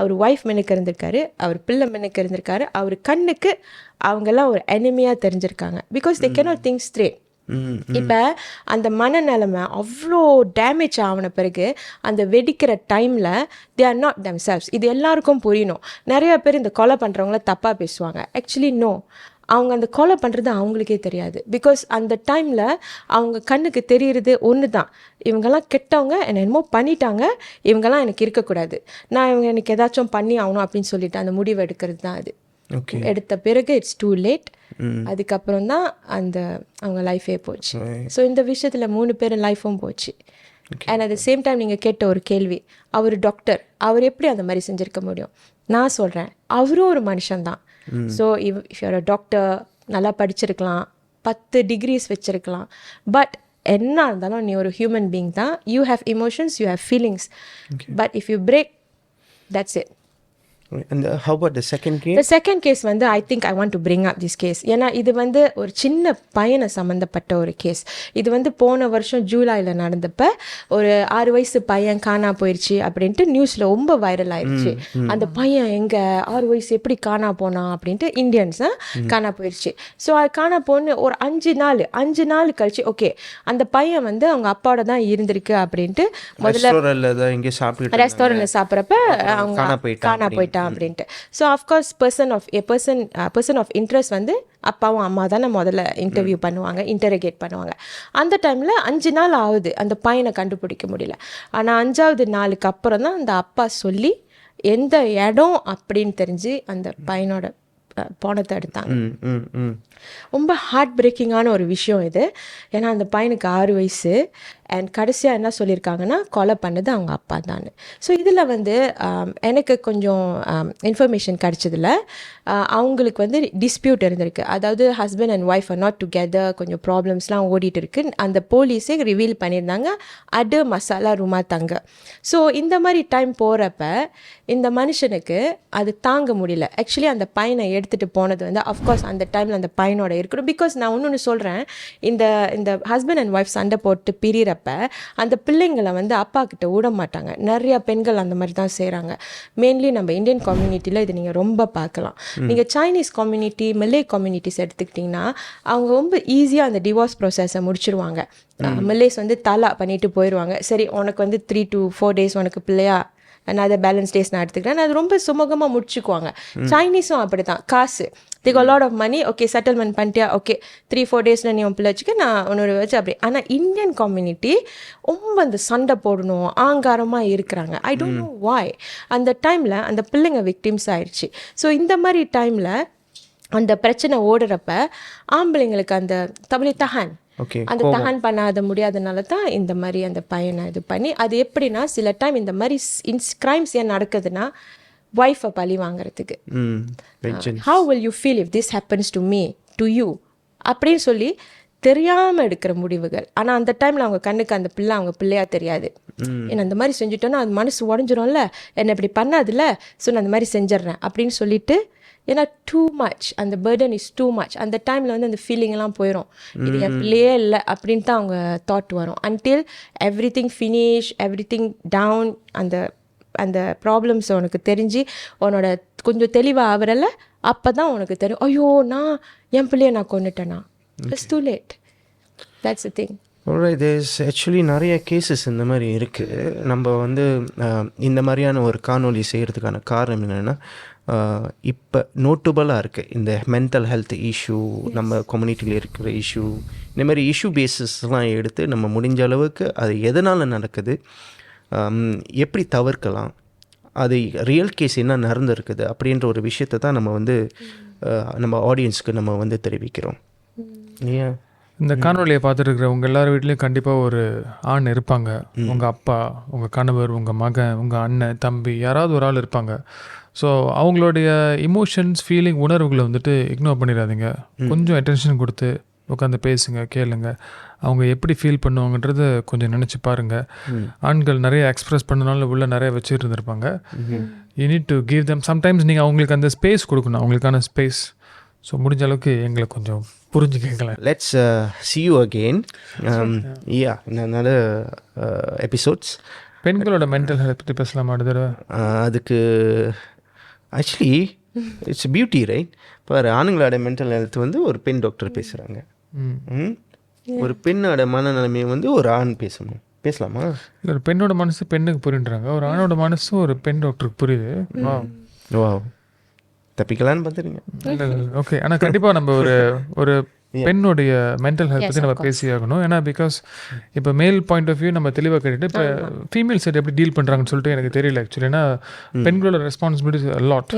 அவர் ஒய்ஃப் மெனுக்கு இருந்திருக்காரு, அவர் பிள்ளை மெனுக்கு இருந்திருக்காரு, அவர் கண்ணுக்கு அவங்கெல்லாம் ஒரு எனிமியாக தெரிஞ்சிருக்காங்க. Because they cannot think straight. இப்போ அந்த மனநிலைமை அவ்வளோ டேமேஜ் ஆகின பிறகு அந்த வெடிக்கிற டைமில் தே ஆர் நாட் தெம்செல்வ்ஸ். இது எல்லாருக்கும் புரியணும். நிறையா பேர் இந்த கொலை பண்ணுறவங்கள தப்பாக பேசுவாங்க. ஆக்சுவலி நோ, அவங்க அந்த கொலை பண்ணுறது அவங்களுக்கே தெரியாது. பிகாஸ் அந்த டைமில் அவங்க கண்ணுக்கு தெரிகிறது ஒன்று தான், இவங்கெல்லாம் கெட்டவங்க, என்னமோ பண்ணிட்டாங்க, இவங்கெல்லாம் எனக்கு இருக்கக்கூடாது, நான் எனக்கு ஏதாச்சும் பண்ணி ஆகணும் அப்படின்னு சொல்லிட்டு அந்த முடிவு எடுக்கிறது தான் அது. எடுத்த பிறகு இட்ஸ் டூ லேட். அதுக்கப்புறம் தான் அந்த அவங்க லைஃபே போச்சு. ஸோ இந்த விஷயத்தில் 3 பேர் லைஃபும் போச்சு. And at the same time நீங்கள் கேட்ட ஒரு கேள்வி, அவர் டாக்டர், அவர் எப்படி அந்த மாதிரி செஞ்சுருக்க முடியும்? நான் சொல்கிறேன், அவரும் ஒரு மனுஷன்தான். So if you're a doctor, நல்லா படிச்சிருக்கலாம், 10 டிகிரிஸ் வச்சுருக்கலாம், பட் என்ன இருந்தாலும் நீ ஒரு ஹியூமன் பீயிங் தான். You have emotions, you have feelings, but if you break, that's it. And how about the second case? The second case வந்து I think I want to bring up this case. ஏன்னா இது வந்து ஒரு சின்ன பையனை சம்மந்தப்பட்ட ஒரு கேஸ். இது வந்து போன வருஷம் ஜூலையில் நடந்தப்ப ஒரு 6 வயசு பையன் காணா போயிடுச்சு அப்படின்ட்டு நியூஸில் ரொம்ப வைரல் ஆயிடுச்சு. அந்த பையன் எங்கே 6 வயசு எப்படி காணா போனான் அப்படின்ட்டு இந்தியன்ஸ் காணா போயிடுச்சு. ஸோ அது காணா போன்னு ஒரு 5 நாள் கழிச்சு, ஓகே அந்த பையன் வந்து அவங்க அப்பாவோட தான் இருந்திருக்கு அப்படின்ட்டு முதல்ல ரெஸ்டாரண்ட்டில் சாப்பிட்றப்ப அவங்க காணா போயிட்டான் அப்படின்ட்டு. So of course person of interest வந்து அப்பாவும் அம்மா தானே முதல்ல இன்டர்வியூ பண்ணுவாங்க, இன்டரோகேட் பண்ணுவாங்க. அந்த டைமில் 5 நாள் ஆகுது அந்த பையனை கண்டுபிடிக்க முடியல. ஆனால் 5வது நாளுக்கு அப்புறம் தான் அந்த அப்பா சொல்லி எந்த இடம் அப்படின்னு தெரிஞ்சு அந்த பையனோட பணத்தை எடுத்தாங்க. ரொம்ப ஹார்ட் பிரேக்கிங்கான ஒரு விஷயம் இது. ஏன்னா அந்த பையனுக்கு 6 வயசு அண்ட் கடைசியாக என்ன சொல்லியிருக்காங்கன்னா கொலை பண்ணது அவங்க அப்பா தான். ஸோ இதில் வந்து எனக்கு கொஞ்சம் இன்ஃபர்மேஷன் கிடச்சதில்ல, அவங்களுக்கு வந்து டிஸ்பியூட் இருந்திருக்கு. அதாவது husband and wife are not together, கொஞ்சம் ப்ராப்ளம்ஸ்லாம் ஓடிட்டு இருக்கு. அந்த போலீஸே ரிவீல் பண்ணியிருந்தாங்க அடு மசாலா ரூமா தங்க. ஸோ இந்த மாதிரி டைம் போகிறப்ப இந்த மனுஷனுக்கு அது தாங்க முடியல. ஆக்சுவலி அந்த பையனை எடுத்துகிட்டு போனது வந்து அஃப்கோர்ஸ் அந்த டைமில் அந்த பையனோட இருக்கணும். பிகாஸ் நான் இன்னொன்று சொல்கிறேன், இந்த ஹஸ்பண்ட் அண்ட் ஒய்ஃப் சண்டை போட்டு பிரிகிறப்ப அந்த பிள்ளைங்களை வந்து அப்பா கிட்ட விட மாட்டாங்க. நிறையா பெண்கள் அந்த மாதிரி தான் செய்கிறாங்க. மெயின்லி நம்ம இந்தியன் கம்யூனிட்டியில் இது நீங்கள் ரொம்ப பார்க்கலாம். நீங்கள் சைனீஸ் கம்யூனிட்டி, மலே கம்யூனிட்டிஸ் எடுத்துக்கிட்டிங்கன்னா அவங்க ரொம்ப ஈஸியாக அந்த டிவோர்ஸ் ப்ராசஸை முடிச்சிருவாங்க. மலேஸ் வந்து தலா பண்ணிட்டு போயிடுவாங்க. சரி, உனக்கு வந்து 3 to 4 days உனக்கு பிள்ளையா, நான் அதை பேலன்ஸ் டேஸ் நான் எடுத்துக்கிறேன், அது ரொம்ப சுமூகமாக முடிச்சுக்குவாங்க. சைனீஸும் அப்படி தான். காசு they got a lot of money, okay settlement பண்ணிட்டியா, ஓகே 3-4 days நீ உன் பிள்ளை வச்சுக்க, நான் உன்னோட வச்சு அப்படி. ஆனால் இந்தியன் கம்யூனிட்டி ரொம்ப அந்த சண்டை போடணும், ஆங்காரமாக இருக்கிறாங்க. ஐ டோன்ட் நோ வாய். அந்த டைமில் அந்த பிள்ளைங்க விக்டிம்ஸ் ஆயிடுச்சு. ஸோ இந்த மாதிரி டைமில் அந்த பிரச்சனை ஓடுறப்ப ஆம்பளைங்களுக்கு அந்த தமிழ் தஹான் அந்த தஹான் பண்ணாத முடியாதனால தான் இந்த மாதிரி அந்த பையனை இது பண்ணி, அது எப்படின்னா சில டைம் இந்த மாதிரி கிரைம்ஸ் ஏன் நடக்குதுன்னா ஒய்ஃபை பழி வாங்குறதுக்கு. How will you feel if this happens to me to you அப்படின்னு சொல்லி தெரியாமல் எடுக்கிற முடிவுகள். ஆனால் அந்த டைமில் அவங்க கண்ணுக்கு அந்த பிள்ளை அவங்க பிள்ளையா தெரியாது. ஏன்னா அந்த மாதிரி செஞ்சுட்டோன்னா அது மனசு உடஞ்சிரும்ல, என்னை இப்படி பண்ணாதுல்ல, ஸோ நான் அந்த மாதிரி செஞ்சிட்றேன் அப்படின்னு சொல்லிட்டு. ஏன்னா டூ மச், அந்த பர்டன் இஸ் டூ மச். அந்த டைமில் வந்து அந்த ஃபீலிங்லாம் போயிடும், இது என் பிள்ளையே இல்லை அப்படின்ட்டு தான் அவங்க தாட் வரும். Until everything finish, everything down, அந்த ப்ராப்ளம்ஸ் உனக்கு தெரிஞ்சு உன்னோட கொஞ்சம் தெளிவாக ஆகிறல்ல, அப்போ தான் உனக்கு தெரியும், ஐயோ நான் என் பிள்ளையை நான் கொண்டுட்டேனா. It's too late. That's the thing. There's actually நிறைய கேசஸ் இந்த மாதிரி இருக்குது. நம்ம வந்து இந்த மாதிரியான ஒரு காணொலி செய்கிறதுக்கான காரணம் என்னென்னா, இப்போ நோட்டபுளாக இருக்குது இந்த மென்டல் ஹெல்த் இஷ்யூ, நம்ம கம்யூனிட்டியில் இருக்கிற இஷ்யூ, இந்த மாதிரி இஷ்யூ பேஸஸ்லாம் எடுத்து நம்ம முடிஞ்ச அளவுக்கு அது எதனால் நடக்குது, எப்படி தவிர்க்கலாம், அது ரியல் கேஸ் என்ன நடந்துருக்குது அப்படின்ற ஒரு விஷயத்தை தான் நம்ம வந்து நம்ம ஆடியன்ஸுக்கு நம்ம வந்து தெரிவிக்கிறோம். ஏன் இந்த காணொலியை பார்த்துட்டு இருக்கிற உங்கள் எல்லார் வீட்லேயும் கண்டிப்பாக ஒரு ஆண் இருப்பாங்க. உங்கள் அப்பா, உங்கள் கணவர், உங்கள் மகன், உங்கள் அண்ணன், தம்பி, யாராவது ஒரு ஆள் இருப்பாங்க. ஸோ அவங்களுடைய இமோஷன்ஸ், ஃபீலிங், உணர்வுகளை வந்துட்டு இக்னோர் பண்ணிடாதீங்க. கொஞ்சம் அட்டென்ஷன் கொடுத்து உட்காந்து பேசுங்க, கேளுங்க. அவங்க எப்படி ஃபீல் பண்ணுவாங்கன்றத கொஞ்சம் நினச்சி பாருங்கள். ஆண்கள் நிறைய எக்ஸ்ப்ரெஸ் பண்ணனால உள்ள நிறைய வச்சுட்டு இருந்திருப்பாங்க. You need to give them sometimes. நீங்கள் அவங்களுக்கு அந்த ஸ்பேஸ் கொடுக்கணும், அவங்களுக்கான ஸ்பேஸ். ஸோ முடிஞ்ச அளவுக்கு எங்களை கொஞ்சம் புரிஞ்சு கேட்கலாம். Let's see you again. another episodes. பெண்களோட மென்டல் ஹெல்த் பற்றி பேசலாமா அடுத்த தடவை? அதுக்கு ஆக்சுவலி இட்ஸ் பியூட்டி ரைட். இப்போ ஆணுங்களோட மென்டல் ஹெல்த் வந்து ஒரு பெண் டாக்டர் பேசுகிறாங்க. ஒரு பெண்ணோட மனநிலைமையை வந்து ஒரு ஆண் பேசலாமா? ஒரு பெண்ணோட மனசு பெண்ணுக்கு புரியுன்றாங்க, ஒரு ஆணோட மனசு ஒரு பெண் டாக்டருக்கு புரியுது. வா தப்பிக்கலான்னு பார்த்துருங்க. ஓகே, ஆனால் கண்டிப்பாக நம்ம ஒரு பெண்ணுடைய மென்டல் ஹெல்த் பற்றி நம்ம பேசியாகணும். ஏன்னா பிகாஸ் இப்போ மேல் பாயிண்ட் ஆஃப் வியூ நம்ம தெளிவாக கேட்டுட்டு இப்போ ஃபீமேல் சைடு எப்படி டீல் பண்ணுறாங்கன்னு சொல்லிட்டு எனக்கு தெரியல ஆக்சுவலி. ஏன்னா பெண்களோட ரெஸ்பான்சிபிலிட்டிஸ் லாட்.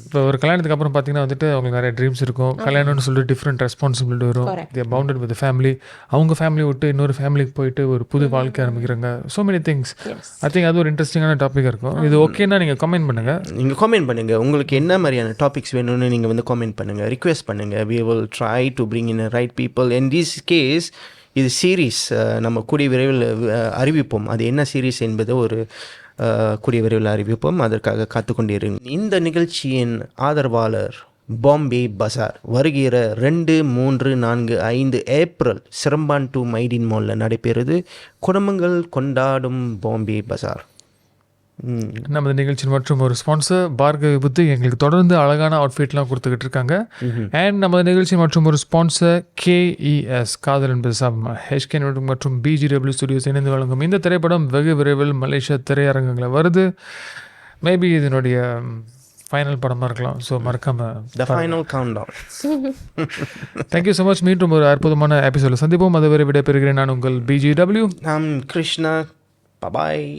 இப்போ ஒரு கல்யாணத்துக்கு அப்புறம் பார்த்தீங்கன்னா வந்துட்டு அவங்களுக்கு நிறைய ட்ரீம்ஸ் இருக்கும். கல்யாணம்னு சொல்லிட்டு டிஃப்ரெண்ட் ரெஸ்பான்சிபிலிட்டி வரும். தேர் பவுண்டட் வித் ஃபேமிலி. அவங்க ஃபேமிலியை விட்டு இன்னொரு ஃபேமிலிக்கு போயிட்டு ஒரு புது வாழ்க்கை ஆரம்பிக்கிறாங்க. So many things. I think அது ஒரு இன்ட்ரெஸ்டிங்கான டாப்பிக்காக இருக்கும். இது ஓகேன்னா நீங்கள் கமெண்ட் பண்ணுங்கள். நீங்கள் காமெண்ட் பண்ணுங்கள். உங்களுக்கு என்ன மாதிரியான டாபிக்ஸ் வேணும்னு நீங்கள் வந்து காமெண்ட் பண்ணுங்கள், ரிக்வெஸ்ட் பண்ணுங்கள். we will try to bring in the right people. In this case இது சீரீஸ் நம்ம கூடிய விரைவில் அறிவிப்போம். அது என்ன சீரீஸ் என்பது ஒரு கூடிய விரைவில் அறிவிப்போம். அதற்காக காத்துக்கொண்டிருங்க. இந்த நிகழ்ச்சியின் ஆதரவாளர் பாம்பே பசார் வருகிற 2, 3, 4, 5 ஏப்ரல் சிரம்பான் டு மைடின் மாலில் நடைபெறுது. குடும்பங்கள் கொண்டாடும் பாம்பே பசார். நமது நிகழ்ச்சியின் மற்றும் ஒரு ஸ்பான்சர் பார்கவி விபத்து எங்களுக்கு தொடர்ந்து அழகான அவுட்ஃபிட்லாம் கொடுத்துக்கிட்டு இருக்காங்க. அண்ட் நமது நிகழ்ச்சி மற்றும் ஒரு ஸ்பான்சர் KES காதல் என்பது சாபமா HK மற்றும் BGW ஸ்டுடியோஸ் இணைந்து வழங்கும் இந்த திரைப்படம் வெகு விரைவில் மலேசியா திரையரங்குகளை வருது. மேபி இதனுடைய ஃபைனல் படமாக இருக்கலாம். ஸோ மறக்காம தேங்க்யூ ஸோ மச். மீண்டும் ஒரு அற்புதமான எபிசோட சந்திப்போம். அதுவரை விடைபெறுகிறேன். நான் உங்கள் BGW. நான் கிருஷ்ணா. பாய்.